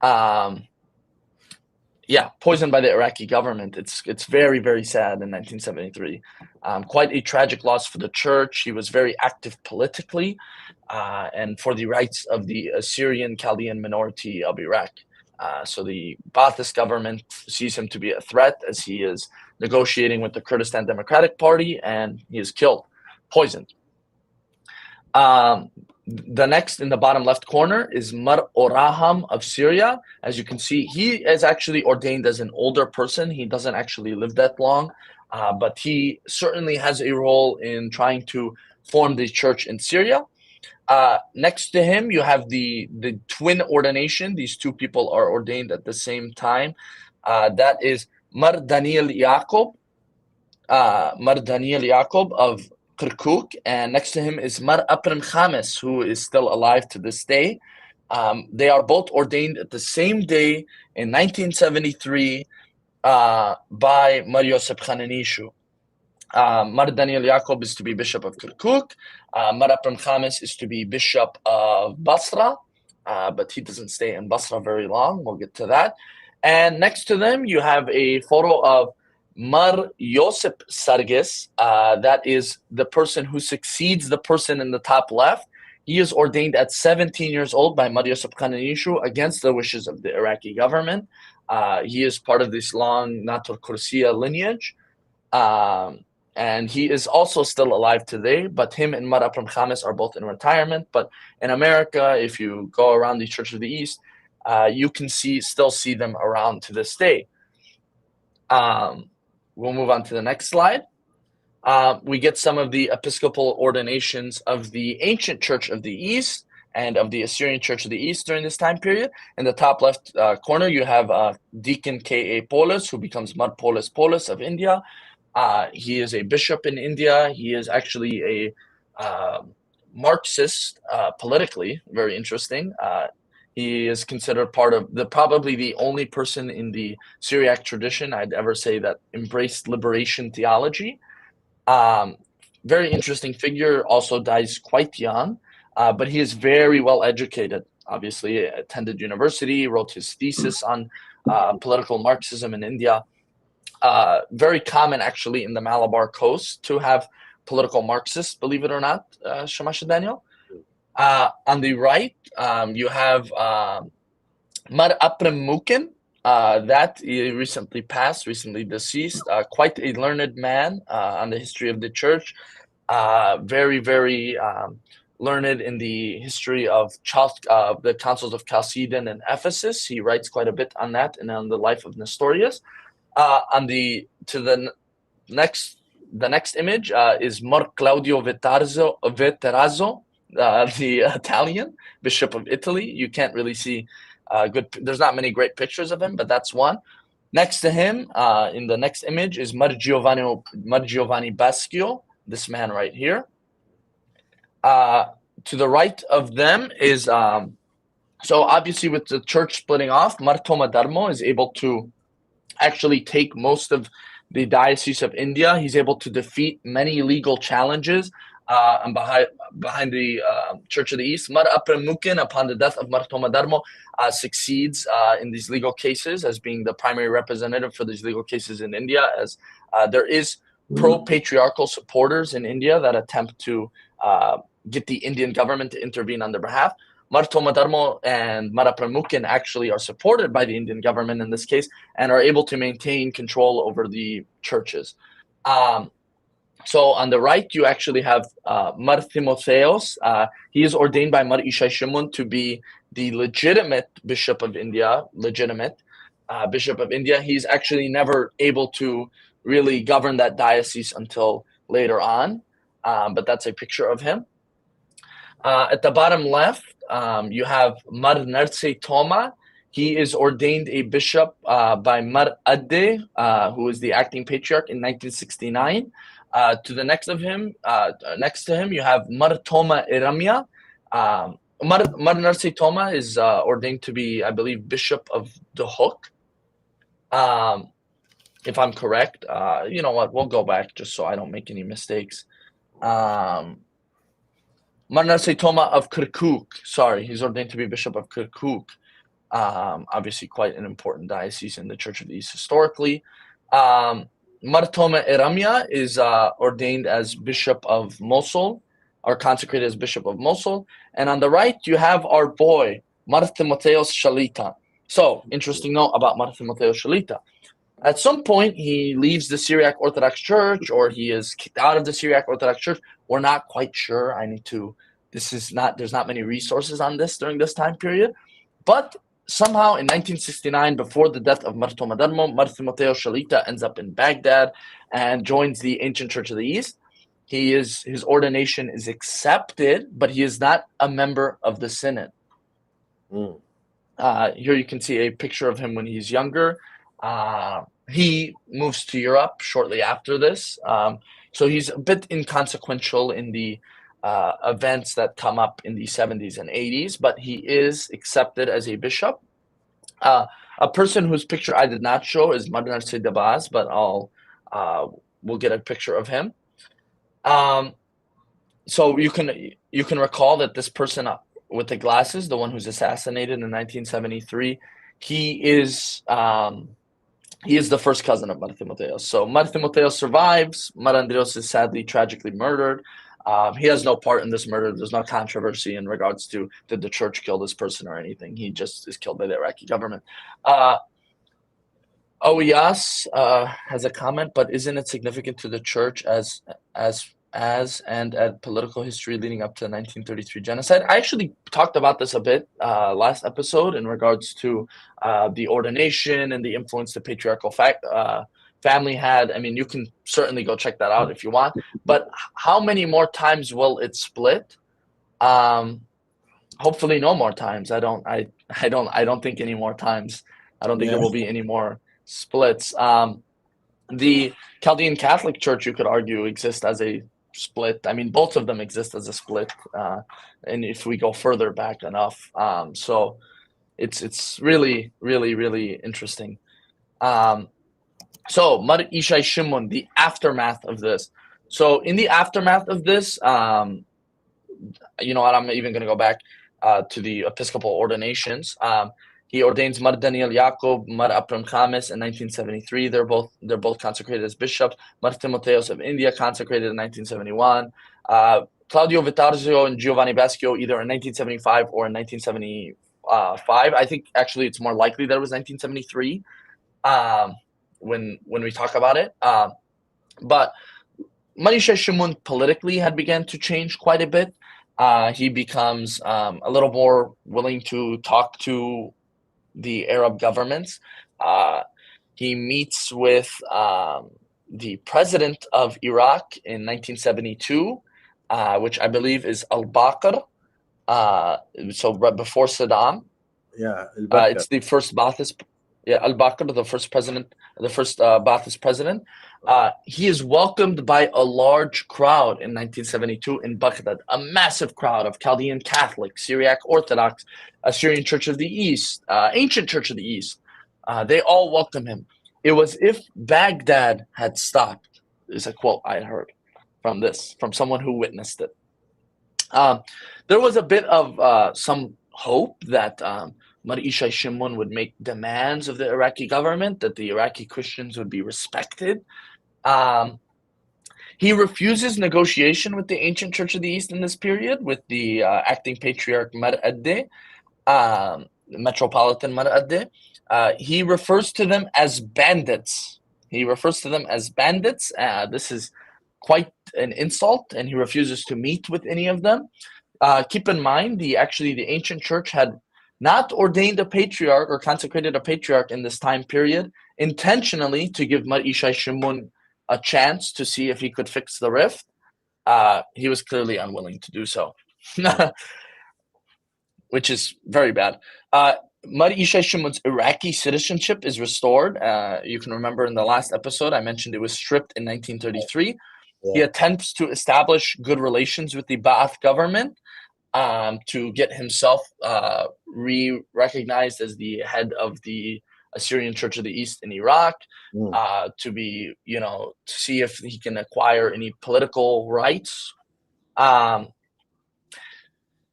Poisoned by the Iraqi government. It's very, very sad in 1973. Quite a tragic loss for the church. He was very active politically and for the rights of the Assyrian Chaldean minority of Iraq. So the Ba'athist government sees him to be a threat as he is negotiating with the Kurdistan Democratic Party, and he is killed. Poisoned. The next in the bottom left corner is Mar Oraham of Syria. As you can see, he is actually ordained as an older person. He doesn't actually live that long, but he certainly has a role in trying to form the church in Syria. Next to him, you have the twin ordination. These 2 people are ordained at the same time. That is Mar Daniel Yaqub of Kirkuk, and next to him is Mar Aprem Khamis, who is still alive to this day. They are both ordained at the same day in 1973 by Mar Yosef Khananishu. Mar Daniel Yaakov is to be Bishop of Kirkuk. Mar Abram Khamis is to be Bishop of Basra, but he doesn't stay in Basra very long. We'll get to that. And next to them, you have a photo of Mar Yosef Sargis. That is the person who succeeds the person in the top left. He is ordained at 17 years old by Mar Yosef Khananishu against the wishes of the Iraqi government. He is part of this long Natur Kursiya lineage. And he is also still alive today, but him and Mar Abram Khamis are both in retirement. But in America, if you go around the Church of the East, you can still see them around to this day. We'll move on to the next slide. We get some of the Episcopal ordinations of the ancient Church of the East and of the Assyrian Church of the East during this time period. In the top left corner, you have Deacon K.A. Paulus, who becomes Mar Paulus of India. He is a bishop in India. He is actually a Marxist politically, very interesting. He is considered part of probably the only person in the Syriac tradition I'd ever say that embraced liberation theology. Very interesting figure, also dies quite young, but he is very well educated. Obviously, attended university, wrote his thesis on political Marxism in India. Very common, actually, in the Malabar coast to have political Marxists, believe it or not, Shamash and Daniel. On the right, you have Mar Abram Mukin. That he recently passed, recently deceased. Quite a learned man on the history of the church. Very, very learned in the history of the councils of Chaldean and Ephesus. He writes quite a bit on that and on the life of Nestorius. The next image is Mar Claudio Veterazzo, the Italian bishop of Italy. You can't really see there's not many great pictures of him, but that's one. Next to him, in the next image, is Mar Giovanni Baschio, this man right here. To the right of them is so obviously with the church splitting off, Mar Toma Darmo is able to actually take most of the Diocese of India. He's able to defeat many legal challenges and behind the Church of the East. Mar Abram Mukin, upon the death of Mar Toma Darmo, succeeds in these legal cases as being the primary representative for these legal cases in India, as there is pro-patriarchal supporters in India that attempt to get the Indian government to intervene on their behalf. Mar Toma Darmo and Mar Abram Mukin actually are supported by the Indian government in this case and are able to maintain control over the churches. So on the right, you actually have Mar Timotheos. He is ordained by Mar Ishai Shimon to be the legitimate bishop of India, He's actually never able to really govern that diocese until later on, but that's a picture of him. At the bottom left, you have Mar Narse Toma. He is ordained a bishop by Mar Adde, who is the acting patriarch in 1969. To the next to him, you have Mar Toma Iramia. Mar Narse Toma is ordained to be, I believe, Bishop of Dahok. If I'm correct. You know what? We'll go back just so I don't make any mistakes. Mar Narse Toma of Kirkuk. Sorry, he's ordained to be Bishop of Kirkuk. Obviously, quite an important diocese in the Church of the East historically. Mar Toma Iramia is ordained as Bishop of Mosul, or consecrated as Bishop of Mosul. And on the right, you have our boy, Mar Timotheos Shalita. So, interesting note about Mar Timotheos Shalita. At some point, he leaves the Syriac Orthodox Church, or he is kicked out of the Syriac Orthodox Church. We're not quite sure. There's not many resources on this during this time period. But somehow in 1969, before the death of Mar Toma Darmo, Mar Timotheos Shalita ends up in Baghdad and joins the ancient Church of the East. His ordination is accepted, but he is not a member of the synod. Here you can see a picture of him when he's younger. He moves to Europe shortly after this. So he's a bit inconsequential in the events that come up in the 70s and 80s, but he is accepted as a bishop. A person whose picture I did not show is Marnar Sidabaz, but we'll get a picture of him. So you can recall that this person with the glasses, the one who's assassinated in 1973, he is the first cousin of Mar Timotheos. So Mar Timotheos survives. Mar Andreos is sadly, tragically murdered. He has no part in this murder. There's no controversy in regards to did the church kill this person or anything. He just is killed by the Iraqi government. Oyas has a comment, but isn't it significant to the church as and at political history leading up to the 1933 genocide? I actually talked about this a bit last episode in regards to the ordination and the influence the patriarchal family had. I mean, you can certainly go check that out if you want. But how many more times will it split? Hopefully, no more times. I don't think any more times. I don't think there will be any more splits. The Chaldean Catholic Church, you could argue, exists as a split. I mean, both of them exist as a split, and if we go further back enough, so it's really, really, really interesting. So Mar Ishai Shimon, the aftermath of this. So in the aftermath of this, you know what? I'm even going to go back to the Episcopal ordinations. He ordains Mar Daniel Yaakov, Mar Abram Khamis in 1973. They're both consecrated as bishops. Mar Timotheos of India consecrated in 1971. Claudio Vitarzio and Giovanni Baschio either in 1975 or in 1975. I think actually it's more likely that it was 1973 when we talk about it. But Mar Ishai Shimon politically had begun to change quite a bit. He becomes a little more willing to talk to the Arab governments. He meets with the president of Iraq in 1972, which I believe is al-Bakr. So right before Saddam.
Yeah,
it's the first Ba'athist. Yeah, al-Bakr, the first Ba'athist president. He is welcomed by a large crowd in 1972 in Baghdad, a massive crowd of Chaldean Catholics, Syriac Orthodox, Assyrian Church of the East, Ancient Church of the East. They all welcome him. It was if Baghdad had stopped, is a quote I heard from someone who witnessed it. There was a bit of some hope that Mar Ishai Shimon would make demands of the Iraqi government, that the Iraqi Christians would be respected. He refuses negotiation with the Ancient Church of the East in this period, with the acting patriarch Mar Adde, Metropolitan Mar Adde. He refers to them as bandits. This is quite an insult, and he refuses to meet with any of them. Keep in mind, the Ancient Church had not ordained a patriarch or consecrated a patriarch in this time period, intentionally to give Mar Ishai Shimon a chance to see if he could fix the rift. He was clearly unwilling to do so, which is very bad. Mar Ishai Shimon's Iraqi citizenship is restored. You can remember in the last episode, I mentioned it was stripped in 1933. Yeah. He attempts to establish good relations with the Ba'ath government to get himself re-recognized as the head of the Assyrian Church of the East in Iraq, to be, to see if he can acquire any political rights.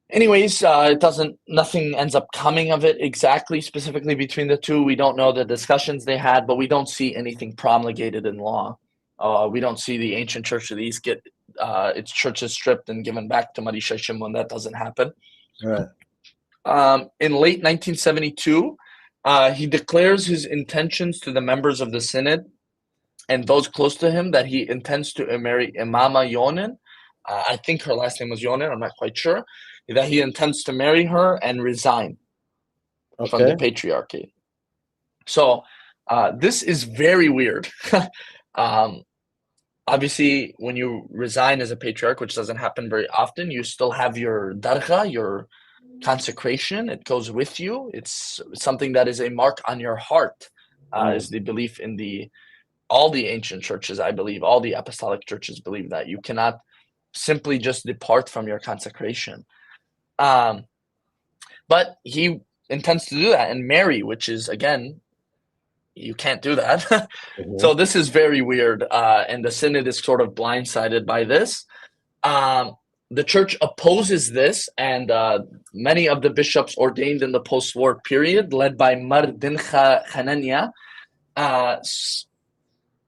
Anyways, nothing ends up coming of it exactly, specifically between the two. We don't know the discussions they had, but we don't see anything promulgated in law. We don't see the Ancient Church of the East get its churches stripped and given back to Mar Ishai Shimon. That doesn't happen.
Right.
In late 1972, he declares his intentions to the members of the synod and those close to him that he intends to marry Imama Younan. I think her last name was Younan. I'm not quite sure. That he intends to marry her and resign from the patriarchate. So this is very weird. Obviously, when you resign as a patriarch, which doesn't happen very often, you still have your dargha, your consecration. It goes with you. It's something that is a mark on your heart, is the belief in all the ancient churches, I believe. All the apostolic churches believe that. You cannot simply just depart from your consecration. But he intends to do that and marry, which is, again, you can't do that.
Mhm.
So this is very weird, and the synod is sort of blindsided by this. The church opposes this, and many of the bishops ordained in the post-war period, led by Mar Dincha Hanania,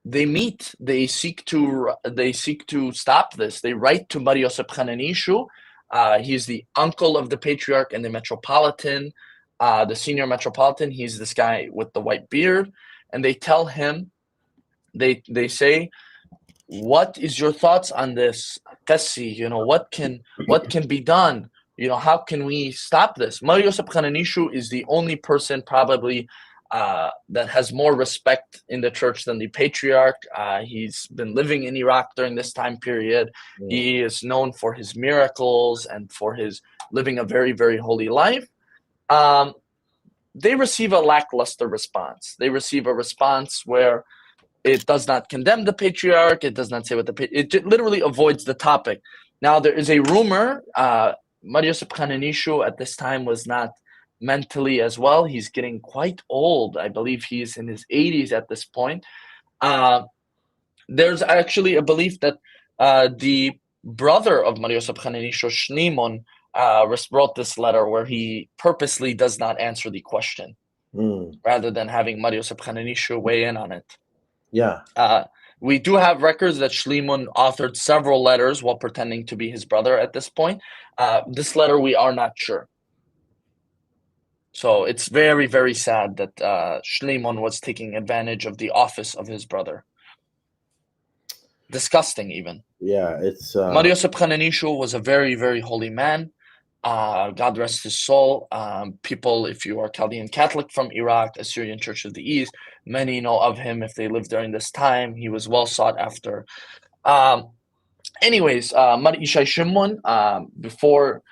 they meet. They seek to stop this. They write to Mar Yosef Hananishu. He's the uncle of the patriarch and the metropolitan, the senior metropolitan. He's this guy with the white beard, and they tell him. They say, what is your thoughts on this, Qassi? What can be done? How can we stop this? Mar Yosef Hananishu is the only person probably that has more respect in the church than the patriarch. He's been living in Iraq during this time period. He is known for his miracles and for his living a very, very holy life. They receive a lackluster response. They receive a response where it does not condemn the patriarch. It does not say what it literally avoids the topic. Now, there is a rumor. Mar Yosef Hananishu at this time was not mentally as well. He's getting quite old. I believe he's in his 80s at this point. There's actually a belief that the brother of Mar Yosef Hananishu, Shneimon, wrote this letter where he purposely does not answer the question rather than having Mar Yosef Hananishu weigh in on it.
Yeah.
We do have records that Shneimon authored several letters while pretending to be his brother at this point. This letter, we are not sure. So it's very, very sad that Shneimon was taking advantage of the office of his brother. Disgusting, even.
Yeah, it's...
Mar Yosef Hananishu was a very, very holy man. God rest his soul. People, if you are Chaldean Catholic from Iraq, Assyrian Church of the East, many know of him if they lived during this time. He was well sought after. Anyways, Mar Ishai Shimon, before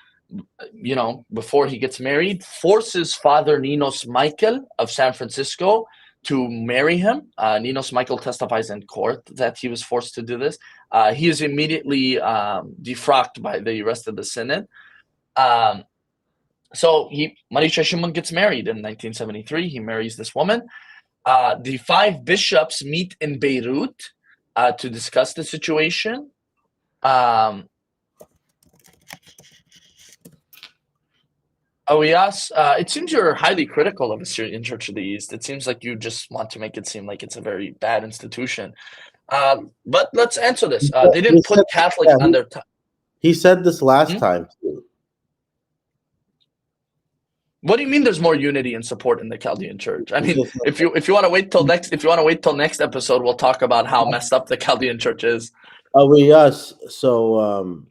he gets married, forces Father Ninos Michael of San Francisco to marry him. Ninos Michael testifies in court that he was forced to do this. He is immediately defrocked by the rest of the synod. So Mar Ishai Shimon gets married in 1973. He marries this woman. The 5 bishops meet in Beirut to discuss the situation. Yes, it seems you're highly critical of Assyrian Church of the East. It seems like you just want to make it seem like it's a very bad institution. But let's answer this. They didn't put Catholics on their...
He said this last time, too.
What do you mean there's more unity and support in the Chaldean Church? I mean, if you want to wait till next episode, we'll talk about how messed up the Chaldean Church is.
Yes. So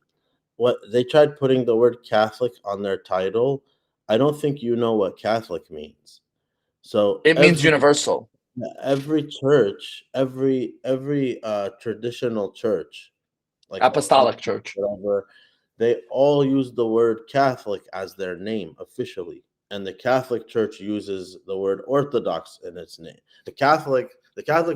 what they tried putting the word Catholic on their title. I don't think you know what Catholic means. So
it means universal.
Every church, every traditional church, like
Apostolic Church,
whatever, they all use the word Catholic as their name officially. And the Catholic Church uses the word Orthodox in its name. The Catholic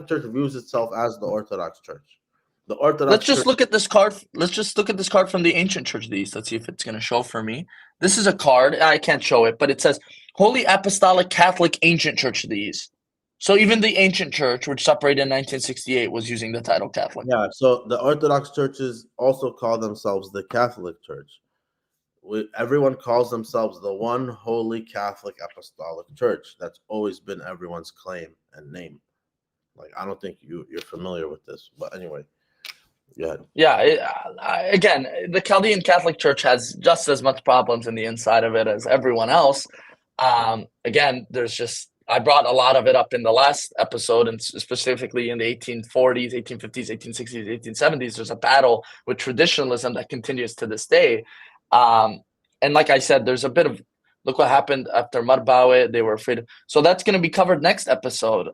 Church views itself as the Orthodox Church. The Orthodox.
Let's just look at this card. Let's just look at this card from the Ancient Church of the East. Let's see if it's going to show for me. This is a card. I can't show it, but it says Holy Apostolic Catholic Ancient Church of the East. So even the Ancient Church, which separated in 1968, was using the title Catholic.
Yeah. So the Orthodox churches also call themselves the Catholic Church. Everyone calls themselves the one holy Catholic Apostolic Church. That's always been everyone's claim and name. Like, I don't think you're familiar with this, but anyway.
Yeah. Again, the Chaldean Catholic Church has just as much problems in the inside of it as everyone else. Again, I brought a lot of it up in the last episode, and specifically in the 1840s, 1850s, 1860s, 1870s. There's a battle with traditionalism that continues to this day. And like I said, there's a bit of, look what happened after Marbawe. They were afraid. So that's going to be covered next episode.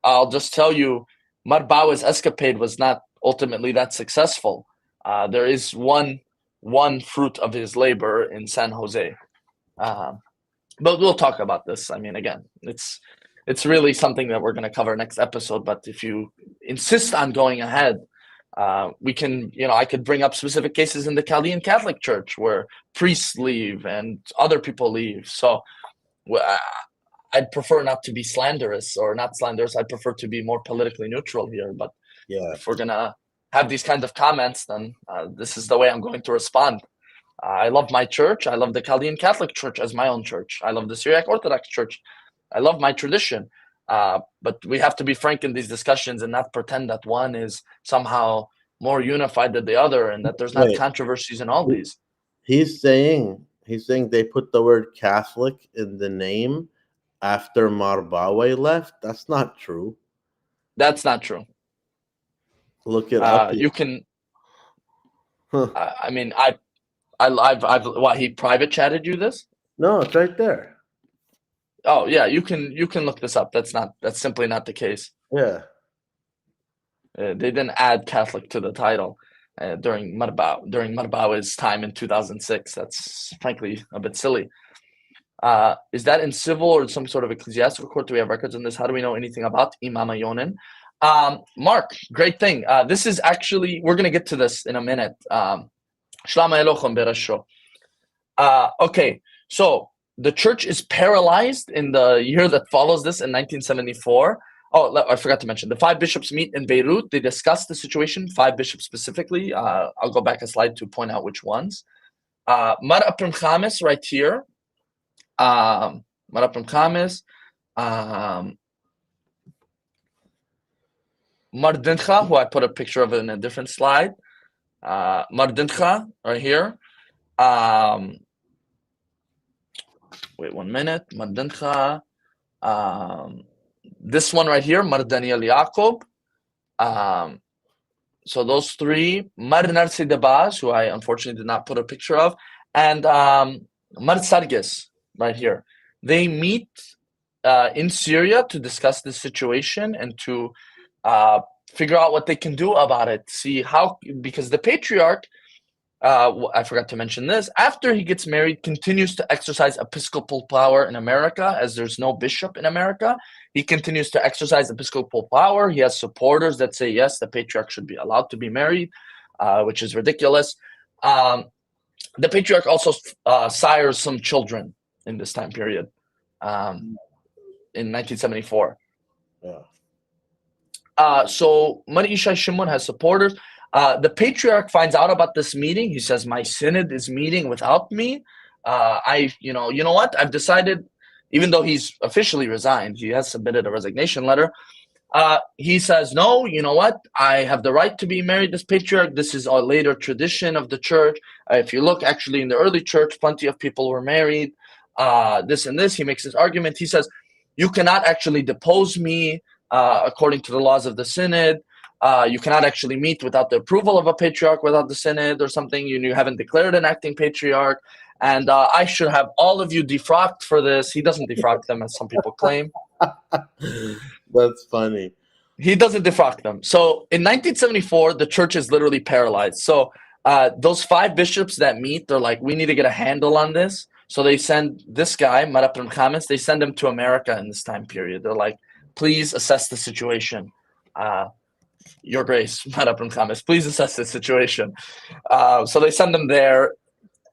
I'll just tell you, Marbawe's escapade was not ultimately that successful. There is one fruit of his labor in San Jose. But we'll talk about this. I mean, again, it's really something that we're going to cover next episode. But if you insist on going ahead, we can, I could bring up specific cases in the Chaldean Catholic Church where priests leave and other people leave. So I'd prefer not to be slanderous, or not slanderous. I'd prefer to be more politically neutral here. But
Yeah.
if we're gonna have these kinds of comments, then this is the way I'm going to respond. I love my church. I love the Chaldean Catholic Church as my own church. I love the Syriac Orthodox Church. I love my tradition. But we have to be frank in these discussions and not pretend that one is somehow more unified than the other, and that there's not
Wait.
controversies in all these.
He's saying they put the word Catholic in the name after Marbawe left. That's not true.
That's not true.
Look it up.
You can.
Huh.
I mean, I've what, he private chatted you this?
No, it's right there.
Oh yeah, you can look this up. That's simply not the case.
Yeah.
They didn't add Catholic to the title during Marbawe's time in 2006. That's frankly a bit silly. Is that in civil or some sort of ecclesiastical court? Do we have records on this? How do we know anything about Imam Younan? Mark, great thing. This is actually, we're going to get to this in a minute. Okay, so the church is paralyzed in the year that follows this in 1974. Oh, I forgot to mention, the 5 bishops meet in Beirut. They discuss the situation, 5 bishops specifically. I'll go back a slide to point out which ones. Mar Aprim Khamis right here. Mar Aprim Khamis. Mardincha, who I put a picture of in a different slide. Mardincha right here. Wait 1 minute. Mardincha. This one right here, Mar Daniel Yaqub. So those 3, Mar Narsi Debaz, who I unfortunately did not put a picture of, and Mar Sargis right here. They meet in Syria to discuss the situation and to figure out what they can do about it. See how, because the patriarch, I forgot to mention this, after he gets married, continues to exercise episcopal power in America, as there's no bishop in America. He continues to exercise episcopal power. He has supporters that say, yes, the patriarch should be allowed to be married, which is ridiculous. The patriarch also sires some children in this time period, in 1974.
Yeah.
So Mar Ishai Shimon has supporters. The patriarch finds out about this meeting. He says, my synod is meeting without me. You know what? I've decided, even though he's officially resigned, he has submitted a resignation letter. He says, no, you know what? I have the right to be married as patriarch. This is a later tradition of the church. If you look actually in the early church, plenty of people were married. This and this. He makes this argument. He says, you cannot actually depose me according to the laws of the synod. You cannot actually meet without the approval of a patriarch, without the synod or something. You haven't declared an acting patriarch. And I should have all of you defrocked for this. He doesn't defrock them, as some people claim.
That's funny.
He doesn't defrock them. So in 1974, the church is literally paralyzed. So those 5 bishops that meet, they're like, we need to get a handle on this. So they send this guy, Mar Aprim Khamis, they send him to America in this time period. They're like, please assess the situation. Your Grace, Mar Aprim Khamis, please assess the situation. So they send him there.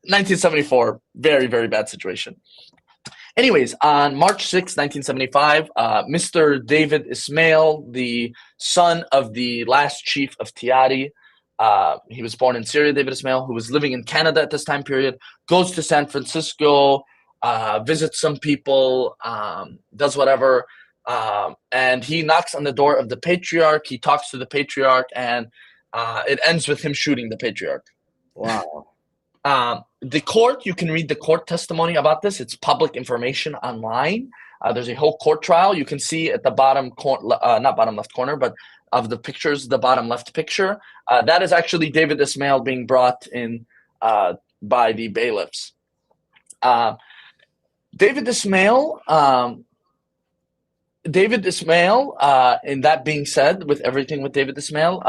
1974, very, very bad situation. Anyways, on March 6, 1975, Mr. David Ismail, the son of the last chief of Tiari, he was born in Syria, David Ismail, who was living in Canada at this time period, goes to San Francisco, visits some people, does whatever, and he knocks on the door of the patriarch. He talks to the patriarch, and it ends with him shooting the patriarch.
Wow.
The court, you can read the court testimony about this. It's public information online. There's a whole court trial. You can see at the bottom not bottom left corner, but of the pictures, the bottom left picture. That is actually David Ismail being brought in by the bailiffs. David Ismail, and that being said, with everything with David Ismail,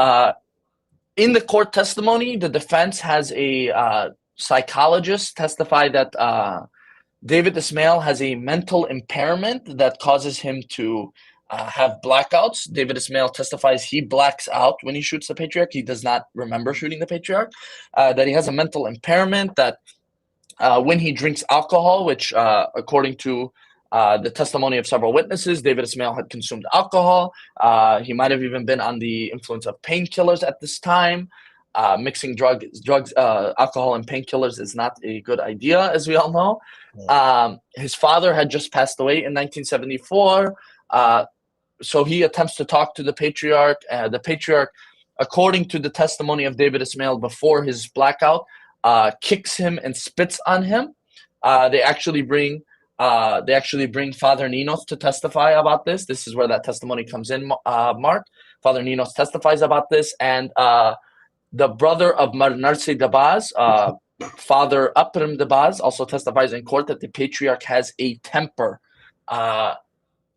in the court testimony, the defense has a psychologist testify that David Ismail has a mental impairment that causes him to have blackouts. David Ismail testifies he blacks out when he shoots the patriarch. He does not remember shooting the patriarch. That he has a mental impairment, that when he drinks alcohol, which according to the testimony of several witnesses. David Ismail had consumed alcohol. He might have even been on the influence of painkillers at this time. Mixing drugs, alcohol, and painkillers is not a good idea, as we all know. His father had just passed away in 1974. So he attempts to talk to the patriarch. The patriarch, according to the testimony of David Ismail before his blackout, kicks him and spits on him. They actually bring Father Ninos to testify about this. This is where that testimony comes in, Mark. Father Ninos testifies about this, and the brother of Narsi Dabaz, Father Aprim Dabaz, also testifies in court that the patriarch has a temper.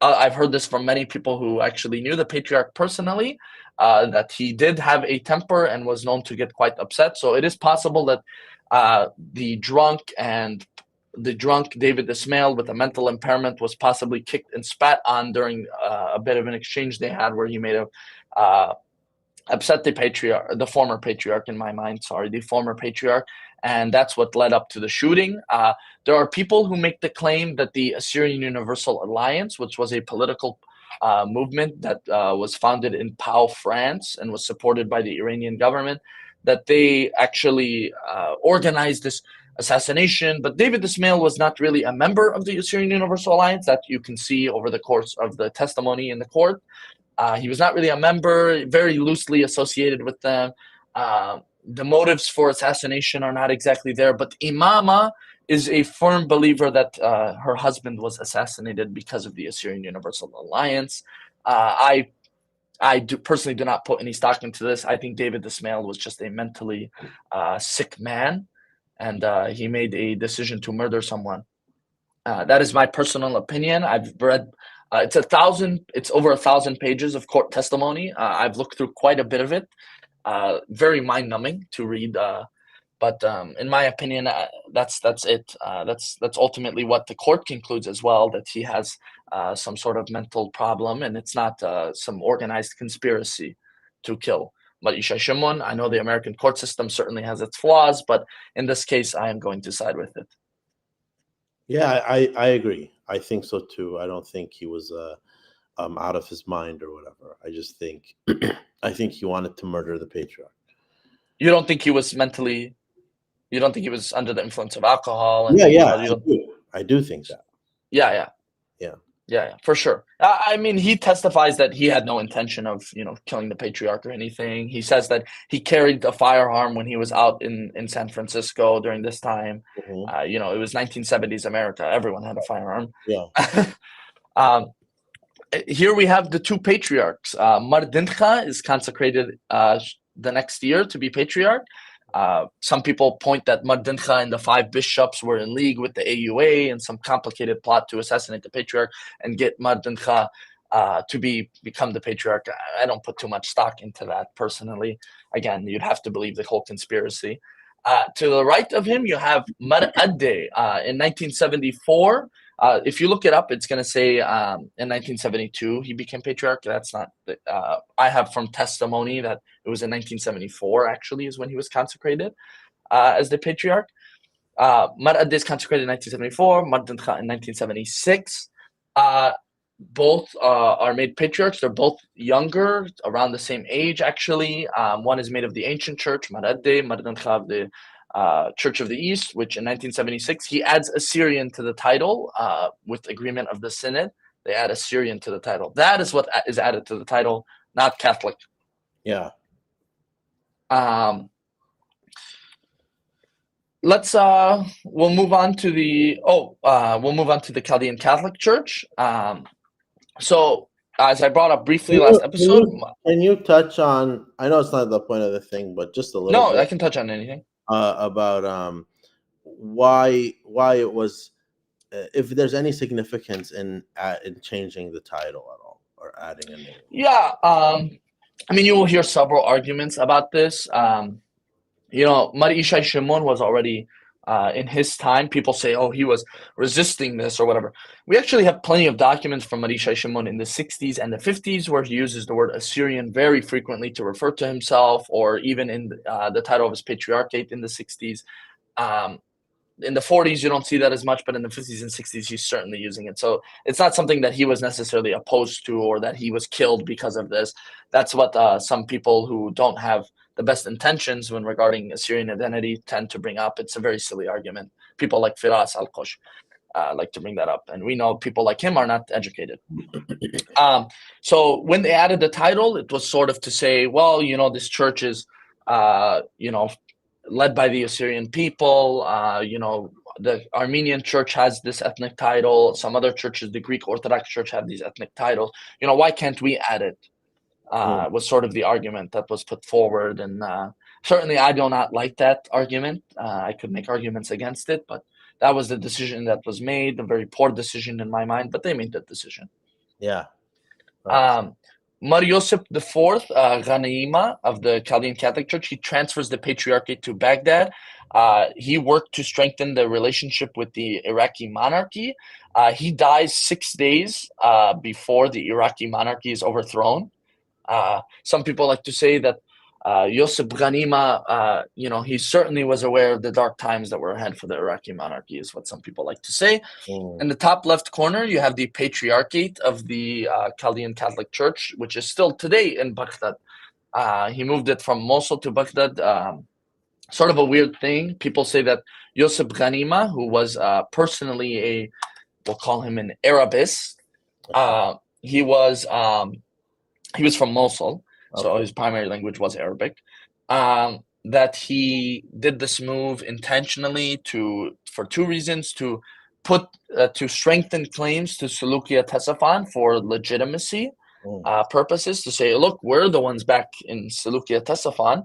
I've heard this from many people who actually knew the patriarch personally, that he did have a temper and was known to get quite upset. So it is possible that the drunk David Ismail with a mental impairment was possibly kicked and spat on during a bit of an exchange they had, where he may have upset the former patriarch, in my mind, the former patriarch, and that's what led up to the shooting. There are people who make the claim that the Assyrian Universal Alliance, which was a political movement that was founded in Pau, France, and was supported by the Iranian government, that they actually organized this assassination. But David Ismail was not really a member of the Assyrian Universal Alliance, that you can see over the course of the testimony in the court. He was not really a member, very loosely associated with them. The motives for assassination are not exactly there, but Imama is a firm believer that her husband was assassinated because of the Assyrian Universal Alliance. I personally do not put any stock into this. I think David Ismail was just a mentally sick man, and he made a decision to murder someone. That is my personal opinion. I've read it's over 1,000 pages of court testimony. I've looked through quite a bit of it. Very mind-numbing to read, but in my opinion, that's it. That's ultimately what the court concludes as well, that he has some sort of mental problem, and it's not some organized conspiracy to kill. But Ishai Shimon, I know the American court system certainly has its flaws, but in this case, I am going to side with it.
Yeah, I agree. I think so too. I don't think he was out of his mind or whatever. I just think I think he wanted to murder the patriarch.
You don't think he was mentally? You don't think he was under the influence of alcohol?
And, I do think that.
Yeah, for sure. I mean, he testifies that he had no intention of, killing the patriarch or anything. He says that he carried a firearm when he was out in San Francisco during this time.
Mm-hmm.
It was 1970s America. Everyone had a firearm.
Yeah.
Here we have the two patriarchs. Mardincha is consecrated the next year to be patriarch. Some people point that Mardincha and the 5 bishops were in league with the AUA in some complicated plot to assassinate the patriarch and get Mardincha to become the patriarch. I don't put too much stock into that personally. Again, you'd have to believe the whole conspiracy. To the right of him, you have Mar'adeh in 1974. If you look it up, it's going to say in 1972 he became patriarch. That's not. I have from testimony that it was in 1974. Actually, is when he was consecrated as the patriarch. Mar'adeh is consecrated in 1974. Mardincha in 1976. Both are made patriarchs. They're both younger, around the same age. Actually, one is made of the ancient church, Mar'adeh, Mardincha of the Church of the East, which in 1976 he adds Assyrian to the title with agreement of the Synod. They add Assyrian to the title. That is what is added to the title, not Catholic.
Yeah.
We'll move on to the Chaldean Catholic Church. So as I brought up briefly last episode,
can you touch on? I know it's not the point of the thing, but just a little.
No,
bit.
I can touch on anything.
About why it was, if there's any significance in changing the title at all or adding a name.
Yeah, I mean, you will hear several arguments about this. Mar Ishai Shimon was already in his time. People say, oh, he was resisting this or whatever. We actually have plenty of documents from Mar Ishai Shimon in the 60s and the 50s where he uses the word Assyrian very frequently to refer to himself, or even in the title of his patriarchate in the 60s. in the 40s, you don't see that as much, but in the 50s and 60s, he's certainly using it. So it's not something that he was necessarily opposed to or that he was killed because of this. That's what some people who don't have the best intentions when regarding Assyrian identity tend to bring up. It's a very silly argument. People like Firas al-Kosh like to bring that up. And we know people like him are not educated. So when they added the title, it was sort of to say, well, this church is, led by the Assyrian people. The Armenian church has this ethnic title. Some other churches, the Greek Orthodox Church, have these ethnic titles. Why can't we add it? Was sort of the argument that was put forward. And certainly I do not like that argument. I could make arguments against it, but that was the decision that was made, a very poor decision in my mind, but they made that decision.
Yeah.
Mar Yosef IV, Ghanaima of the Chaldean Catholic Church, he transfers the patriarchate to Baghdad. He worked to strengthen the relationship with the Iraqi monarchy. He dies 6 days before the Iraqi monarchy is overthrown. Some people like to say that Yosef Ghanima, he certainly was aware of the dark times that were ahead for the Iraqi monarchy, is what some people like to say. In the top left corner, you have the patriarchate of the Chaldean Catholic Church, which is still today in Baghdad. He moved it from Mosul to Baghdad. Sort of a weird thing. People say that Yosef Ghanima, who was personally we'll call him an Arabist, he was from Mosul. So his primary language was Arabic. That he did this move intentionally for two reasons: to strengthen claims to Seleucia Ctesiphon for legitimacy purposes, to say, look, we're the ones back in Seleucia Ctesiphon,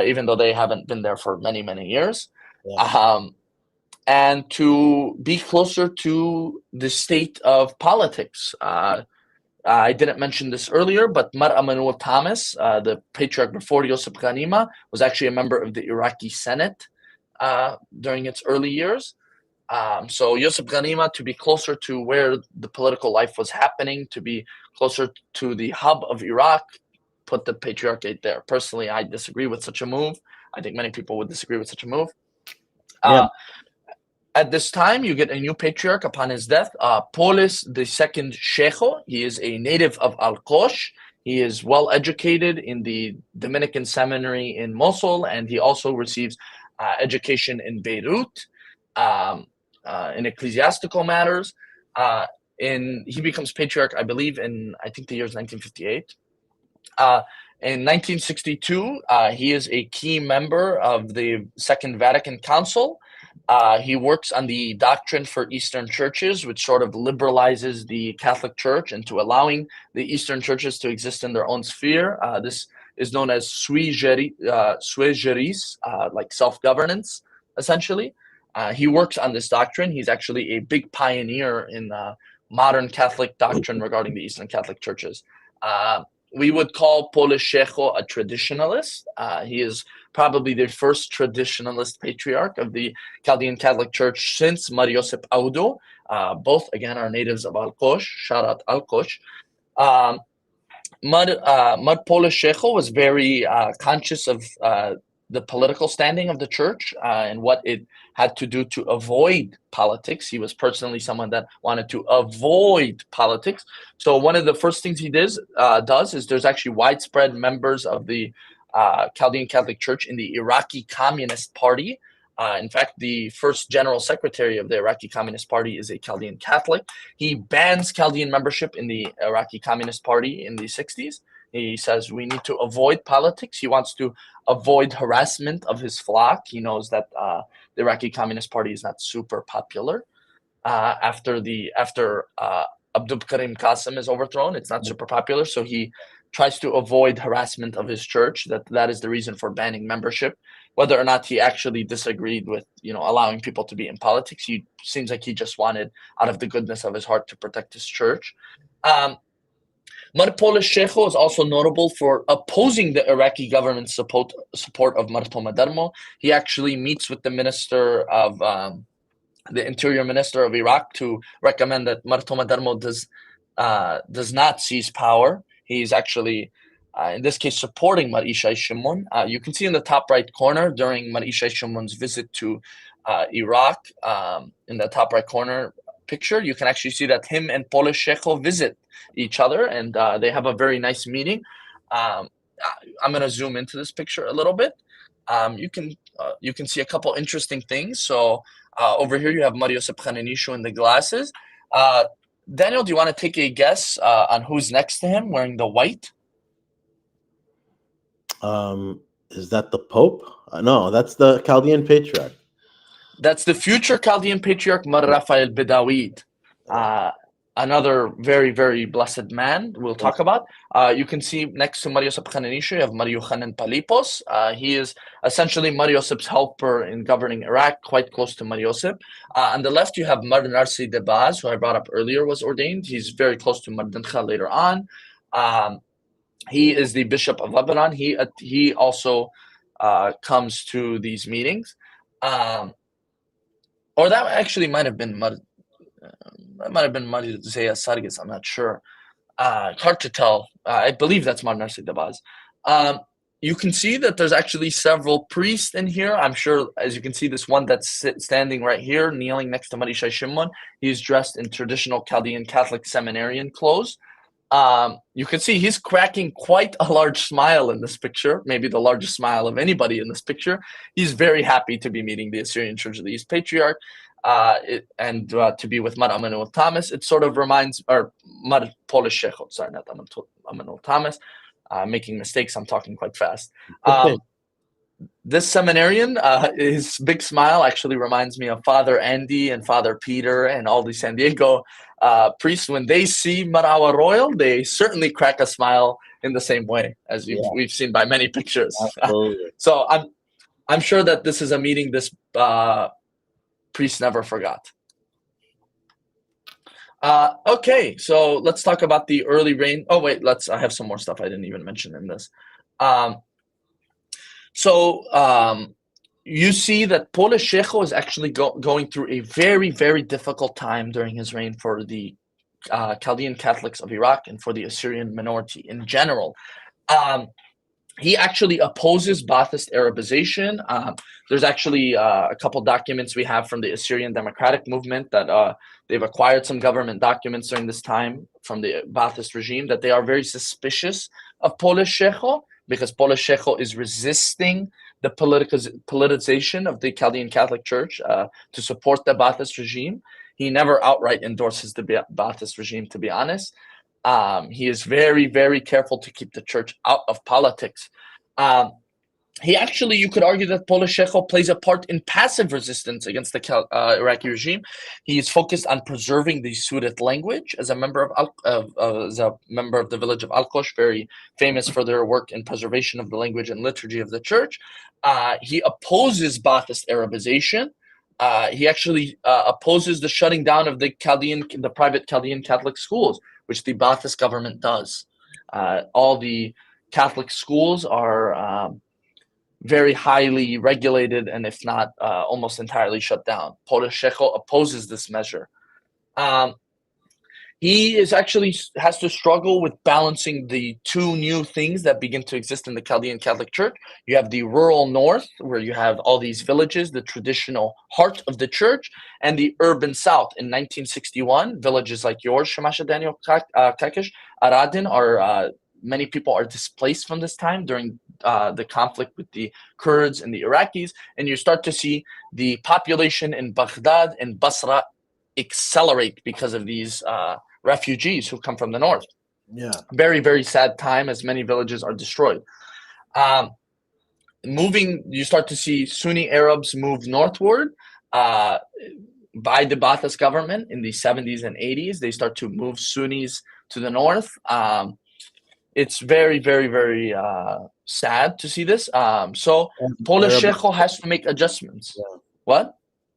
even though they haven't been there for many, many years. And to be closer to the state of politics. I didn't mention this earlier, but Mar Emanuel Thomas, the patriarch before Yosef Ghanima, was actually a member of the Iraqi Senate during its early years. So Yosef Ghanima, to be closer to where the political life was happening, to be closer to the hub of Iraq, put the patriarchate there. Personally, I disagree with such a move. I think many people would disagree with such a move. At this time, you get a new patriarch upon his death, Polis II Shecho. He is a native of Al-Qosh. He is well educated in the Dominican seminary in Mosul, and he also receives education in Beirut in ecclesiastical matters. He becomes patriarch, I believe, I think the year is 1958. In 1962, he is a key member of the Second Vatican Council. He works on the doctrine for Eastern churches, which sort of liberalizes the Catholic Church into allowing the Eastern churches to exist in their own sphere. This is known as sui juris, like self-governance, essentially. He works on this doctrine. He's actually a big pioneer in modern Catholic doctrine regarding the Eastern Catholic churches. We would call Polis Shecho a traditionalist. He is probably the first traditionalist patriarch of the Chaldean Catholic Church since Mar Yosef Audo. Both, again, are natives of Al-Qosh. Shout out Al-Qosh. Mar Polis Shecho was very conscious of the political standing of the church and what it had to do to avoid politics. He was personally someone that wanted to avoid politics. So one of the first things he does is there's actually widespread members of the Chaldean Catholic Church in the Iraqi Communist Party. In fact, the first general secretary of the Iraqi Communist Party is a Chaldean Catholic. He bans Chaldean membership in the Iraqi Communist Party in the 60s. He says we need to avoid politics. He wants to avoid harassment of his flock. He knows that the Iraqi Communist Party is not super popular. After Abdul Karim Qasim is overthrown, it's not super popular. So he tries to avoid harassment of his church. That is the reason for banning membership. Whether or not he actually disagreed with, allowing people to be in politics, he seems like he just wanted, out of the goodness of his heart, to protect his church. Mar Polis Shecho is also notable for opposing the Iraqi government's support of Mar Toma Darmo. He actually meets with the minister of the interior minister of Iraq to recommend that Mar Toma Darmo does not seize power. He's actually, in this case, supporting Mar Ishai Shimon. You can see in the top right corner during Mar Ishai Shimon's visit to Iraq. In the top right corner picture, you can actually see that him and Polish Shekho visit each other, and they have a very nice meeting. I'm going to zoom into this picture a little bit. You can see a couple interesting things. So over here you have Mario Sepkhanenishu in the glasses. Daniel, do you want to take a guess on who's next to him wearing the white?
Is that the Pope? No, that's the Chaldean patriarch.
That's the future Chaldean patriarch Mar Rafael Bidawid. Another very, very blessed man we'll talk about. You can see next to Mario Sepkhanenishu, you have Mario Yochanan Palipos. He is essentially Mario Sep's helper in governing Iraq, quite close to Mario Sep. On the left, you have Mar Narsi Debaz, who I brought up earlier, was ordained. He's very close to Mardinkha later on. He is the Bishop of Lebanon. He also comes to these meetings. Or that actually might have been Mario Zaya Sargis, I'm not sure. Hard to tell. I believe that's Mar Narsi Debaz. You can see that there's actually several priests in here. I'm sure, as you can see, this one that's standing right here, kneeling next to Marishai Shimon. He's dressed in traditional Chaldean Catholic seminarian clothes. You can see he's cracking quite a large smile in this picture, maybe the largest smile of anybody in this picture. He's very happy to be meeting the Assyrian Church of the East Patriarch and to be with Mar Emanuel Thomas. It sort of reminds, or Mar Polish Shechot, sorry, not Emanuel Thomas. Making mistakes, I'm talking quite fast. This seminarian, his big smile actually reminds me of Father Andy and Father Peter and all the San Diego priests. When they see Marawa Royal, they certainly crack a smile in the same way as we've seen by many pictures. So I'm sure that this is a meeting this priest never forgot. Okay, so let's talk about the early reign. Oh wait, I have some more stuff I didn't even mention in this. You see that Polish Shekho is actually going through a very, very difficult time during his reign for the Chaldean Catholics of Iraq and for the Assyrian minority in general. He actually opposes Baathist Arabization. There's actually a couple documents we have from the Assyrian Democratic Movement that they've acquired some government documents during this time from the Baathist regime that they are very suspicious of Polish Shekho, because Polish Shekho is resisting the politicization of the Chaldean Catholic Church to support the Baathist regime. He never outright endorses the Baathist regime, to be honest. He is very, very careful to keep the church out of politics. He actually, you could argue that Polish Shekho plays a part in passive resistance against the Iraqi regime. He is focused on preserving the Surit language as a member of the village of Alkosh, very famous for their work in preservation of the language and liturgy of the church. He opposes Baathist Arabization. He actually opposes the shutting down of the private Chaldean Catholic schools, which the Baathist government does. All the Catholic schools are very highly regulated, and if not almost entirely shut down. Polish Shekho opposes this measure. He has to struggle with balancing the two new things that begin to exist in the Chaldean Catholic Church. You have the rural north, where you have all these villages, the traditional heart of the church, and the urban south. In 1961, villages like yours, Shamasha Daniel Kakesh, Aradin, many people are displaced from this time during the conflict with the Kurds and the Iraqis, and you start to see the population in Baghdad and Basra accelerate because of these refugees who come from the north.
Yeah.
Very, very sad time as many villages are destroyed. You start to see Sunni Arabs move northward by the Baathist government in the 70s and 80s. They start to move Sunnis to the north. It's very, very, very sad to see this. So Polish Shekho has to make adjustments.
Yeah.
What?
I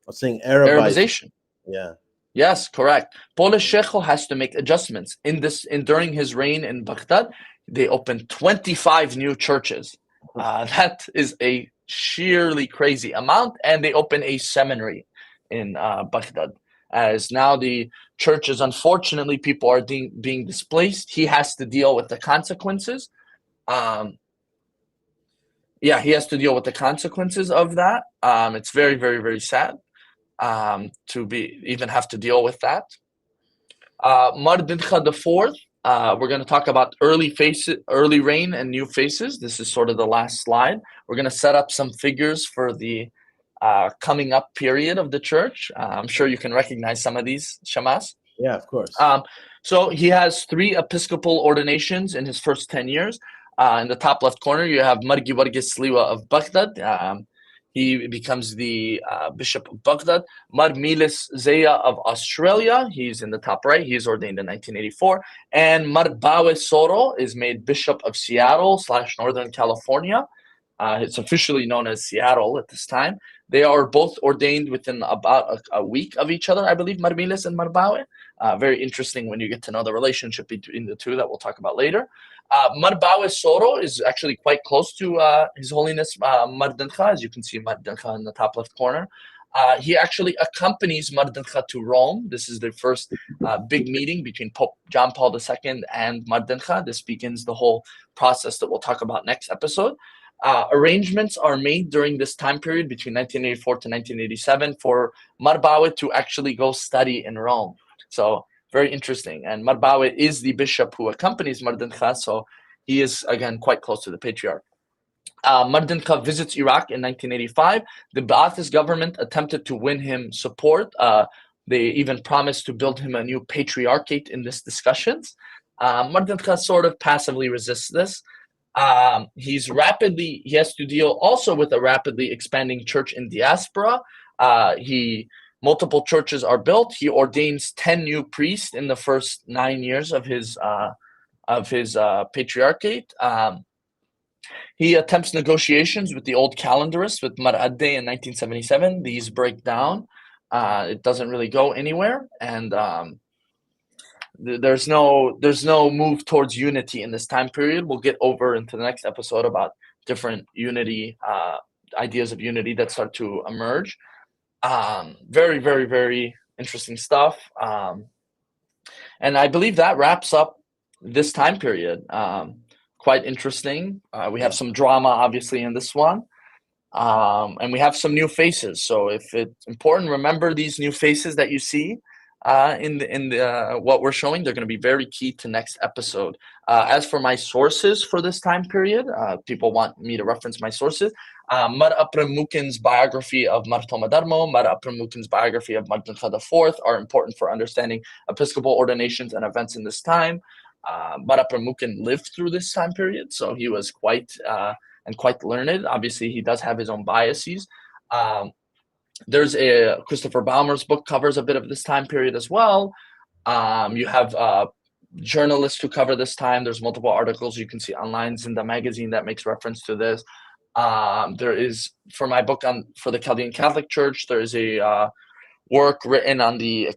was saying Arabization. Yeah.
Yes, correct. Polish Shekho has to make adjustments. During his reign in Baghdad, they opened 25 new churches. That is a sheerly crazy amount. And they opened a seminary in Baghdad. As now the churches, unfortunately, people are being displaced. He has to deal with the consequences. yeah, he has to deal with the consequences of that. It's very, very, very sad to be even have to deal with that. Mardinka the Fourth. We're going to talk about early reign and new faces. This is sort of the last slide. We're going to set up some figures for the coming up period of the church. I'm sure you can recognize some of these, Shamas.
Yeah, of course.
So he has 3 episcopal ordinations in his first 10 years. In the top left corner, you have Margi Wargis Sliwa of Baghdad. He becomes the Bishop of Baghdad. Mar Milis Zaya of Australia. He's in the top right. He's ordained in 1984. And Mar Bawe Soro is made Bishop of Seattle / Northern California. It's officially known as Seattle at this time. They are both ordained within about a week of each other, I believe, Mar Milis and Mar Bawe. Very interesting when you get to know the relationship between the two that we'll talk about later. Marbawe Soro is actually quite close to His Holiness Mardanka, as you can see Mardanka in the top left corner. He actually accompanies Mardanka to Rome. This is the first big meeting between Pope John Paul II and Mardanka. This begins the whole process that we'll talk about next episode. Arrangements are made during this time period between 1984 to 1987 for Marbawe to actually go study in Rome. So very interesting. And Marbawe is the bishop who accompanies Mardanka, so he is, again, quite close to the patriarch. Mardanka visits Iraq in 1985. The Ba'athist government attempted to win him support. They even promised to build him a new patriarchate in these discussions. Mardanka sort of passively resists this. He has to deal also with a rapidly expanding church in diaspora. Multiple churches are built. He ordains 10 new priests in the first 9 years of his patriarchate. He attempts negotiations with the old calendarists, with Mar Adde in 1977. These break down. It doesn't really go anywhere, and there's no move towards unity in this time period. We'll get over into the next episode about different unity ideas of unity that start to emerge. Very, very, very interesting stuff. And I believe that wraps up this time period. Quite interesting. We have some drama, obviously, in this one. And we have some new faces. So if it's important, remember these new faces that you see in the what we're showing. They're going to be very key to next episode. As for my sources for this time period, people want me to reference my sources. Mar Apramukin's biography of Mar Toma Darmo, Mar Apramukin's biography of Mardanka IV are important for understanding Episcopal ordinations and events in this time. Mar Apramukin lived through this time period, so he was quite learned. Obviously, he does have his own biases. There's a Christopher Baumer's book covers a bit of this time period as well. You have journalists who cover this time. There's multiple articles you can see online in the magazine that makes reference to this. There is, for my book for the Chaldean Catholic Church, there is a work written on the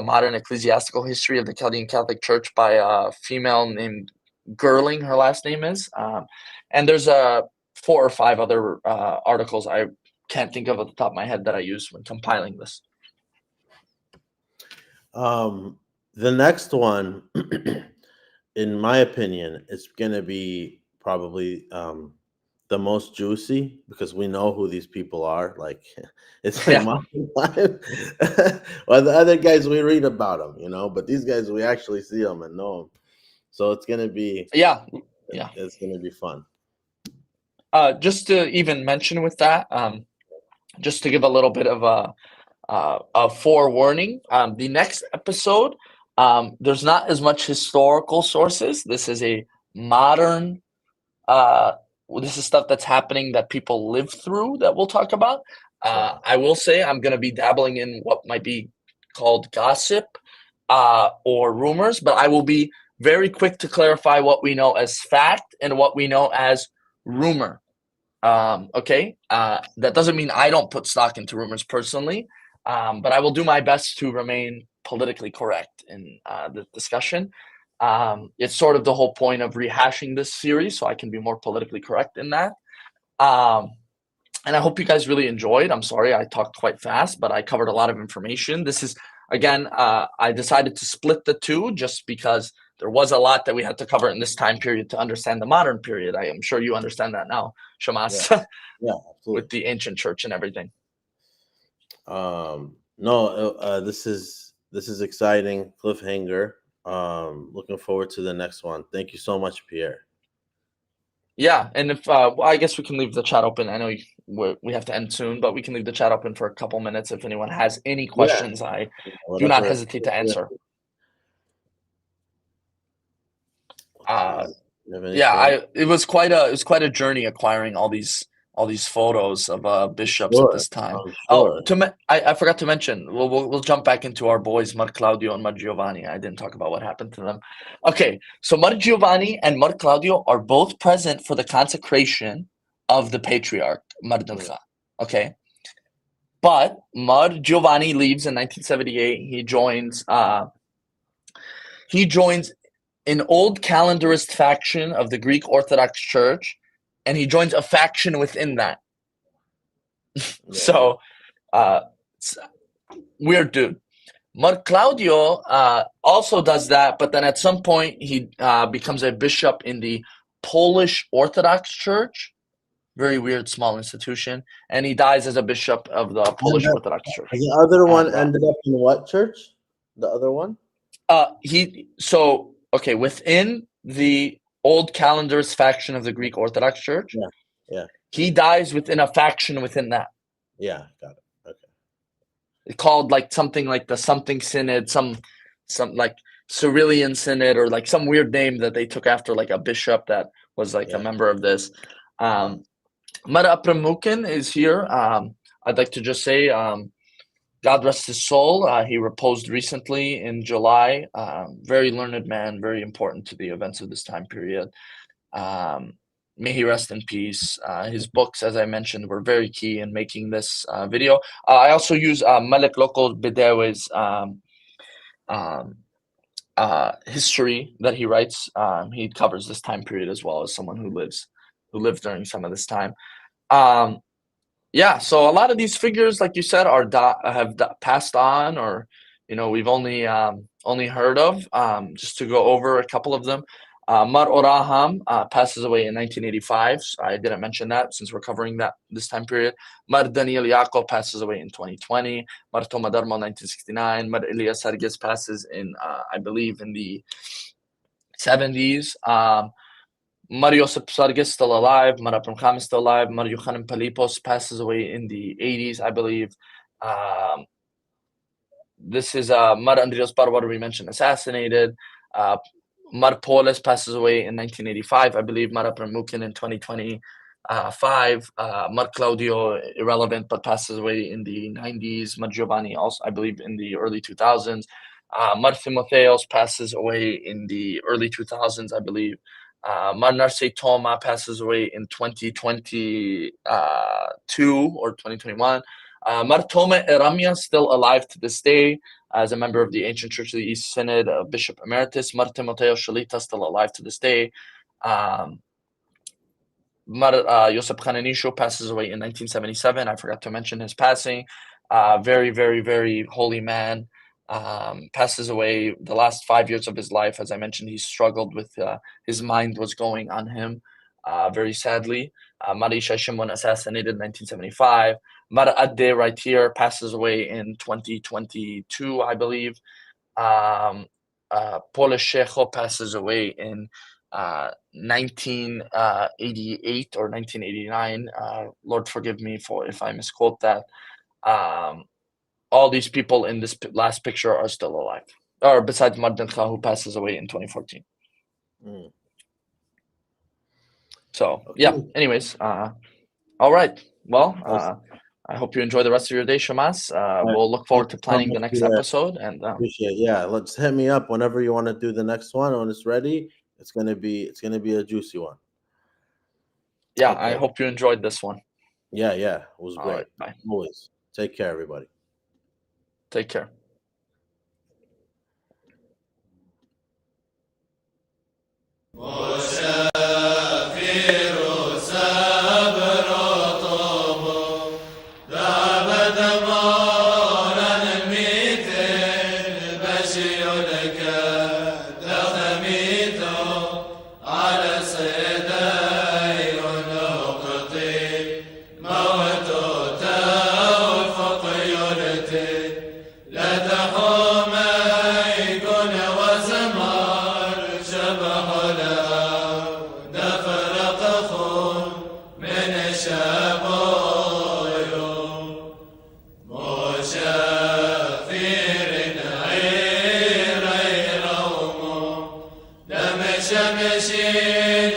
modern ecclesiastical history of the Chaldean Catholic Church by a female named Gerling, her last name is. And there's 4 or 5 other articles I can't think of at the top of my head that I use when compiling this.
The next one, in my opinion, is going to be probably the most juicy, because we know who these people are. Like, it's like modern time. Well, the other guys, we read about them, but these guys, we actually see them and know them. So it's going to be it's going to be fun.
Just to even mention with that, just to give a little bit of a forewarning, the next episode, there's not as much historical sources. This is a modern, this is stuff that's happening that people live through that we'll talk about. I will say I'm going to be dabbling in what might be called gossip or rumors, but I will be very quick to clarify what we know as fact and what we know as rumor. Okay, that doesn't mean I don't put stock into rumors personally, but I will do my best to remain politically correct in the discussion. It's sort of the whole point of rehashing this series, so I can be more politically correct in that. And I hope you guys really enjoyed. I'm sorry I talked quite fast, but I covered a lot of information. This is, again, I decided to split the two just because there was a lot that we had to cover in this time period to understand the modern period. I am sure you understand that now, Shamas,
Yeah,
with the ancient church and everything.
No, this is exciting. Cliffhanger. Looking forward to the next one. Thank you so much, Pierre.
Yeah, and if I guess we can leave the chat open. I know we have to end soon, but we can leave the chat open for a couple minutes if anyone has any questions. I do not hesitate to answer. It was quite a journey acquiring all these photos of bishops at this time.
Sure.
I forgot to mention. We'll jump back into our boys, Mar Claudio and Mar Giovanni. I didn't talk about what happened to them. Okay, so Mar Giovanni and Mar Claudio are both present for the consecration of the patriarch Mar Dilkha. Okay, but Mar Giovanni leaves in 1978. He joins an old calendarist faction of the Greek Orthodox Church, and he joins a faction within that. So, weird dude. Mar Claudio also does that, but then at some point he becomes a bishop in the Polish Orthodox Church. Very weird, small institution, and he dies as a bishop of the Polish Orthodox Church.
The other one ended up in what church? The other one?
Within the old calendarist faction of the Greek Orthodox Church, he dies within a faction within that.
Yeah, got it. Okay.
It's called like something like the something synod, some like Cyrillian synod, or like some weird name that they took after like a bishop that was like a member of this. Mara Pramukin is here. I'd like to just say, God rest his soul. He reposed recently in July. Very learned man, very important to the events of this time period. May he rest in peace. His books, as I mentioned, were very key in making this video. I also use Malik Local Bidewe's history that he writes. He covers this time period as well as someone who lived during some of this time. So a lot of these figures, like you said, have passed on, or we've only heard of. Just to go over a couple of them, Mar Oraham passes away in 1985. So I didn't mention that since we're covering this time period. Mar Daniel Yaakov passes away in 2020. Mar Toma Darmo 1969. Mar Elias Sargis passes in I believe in the 70s. Mar Yosef Sargis still alive. Mar Abram is still alive. Mar Yochanan Palipos passes away in the 80s, I believe. This is Mar Andrios Barwar, we mentioned, assassinated. Mar Polis passes away in 1985, I believe. Mar Abramukin in 2025. Mar Claudio, irrelevant, but passes away in the 90s. Mar Giovanni also, I believe, in the early 2000s. Mar Timotheos passes away in the early 2000s, I believe. Mar Narse Toma passes away in 2022 or 2021. Mar Toma Eramia still alive to this day as a member of the Ancient Church of the East Synod, Bishop Emeritus. Mar Timoteo Shalita still alive to this day. Mar Yosef Khananisho passes away in 1977. I forgot to mention his passing. Very, very, very holy man. Passes away the last 5 years of his life. As I mentioned, he struggled with his mind was going on him very sadly. Marisha Shimon assassinated in 1975. Mar Adde right here passes away in 2022, I believe. Pole Shecho passes away in 1988 or 1989. Lord forgive me if I misquote that. All these people in this last picture are still alive, or besides Mardan Khan, who passes away in 2014. So, anyways, all right. Well, I hope you enjoy the rest of your day, Shamas. We'll look forward to planning the next episode. And
appreciate it. Let's hit me up whenever you want to do the next one. When it's ready, it's gonna be a juicy one.
Yeah, okay. I hope you enjoyed this one.
Yeah, it was great.
Right, bye.
Always. Take care, everybody.
Take care.
لك دخمي شمسين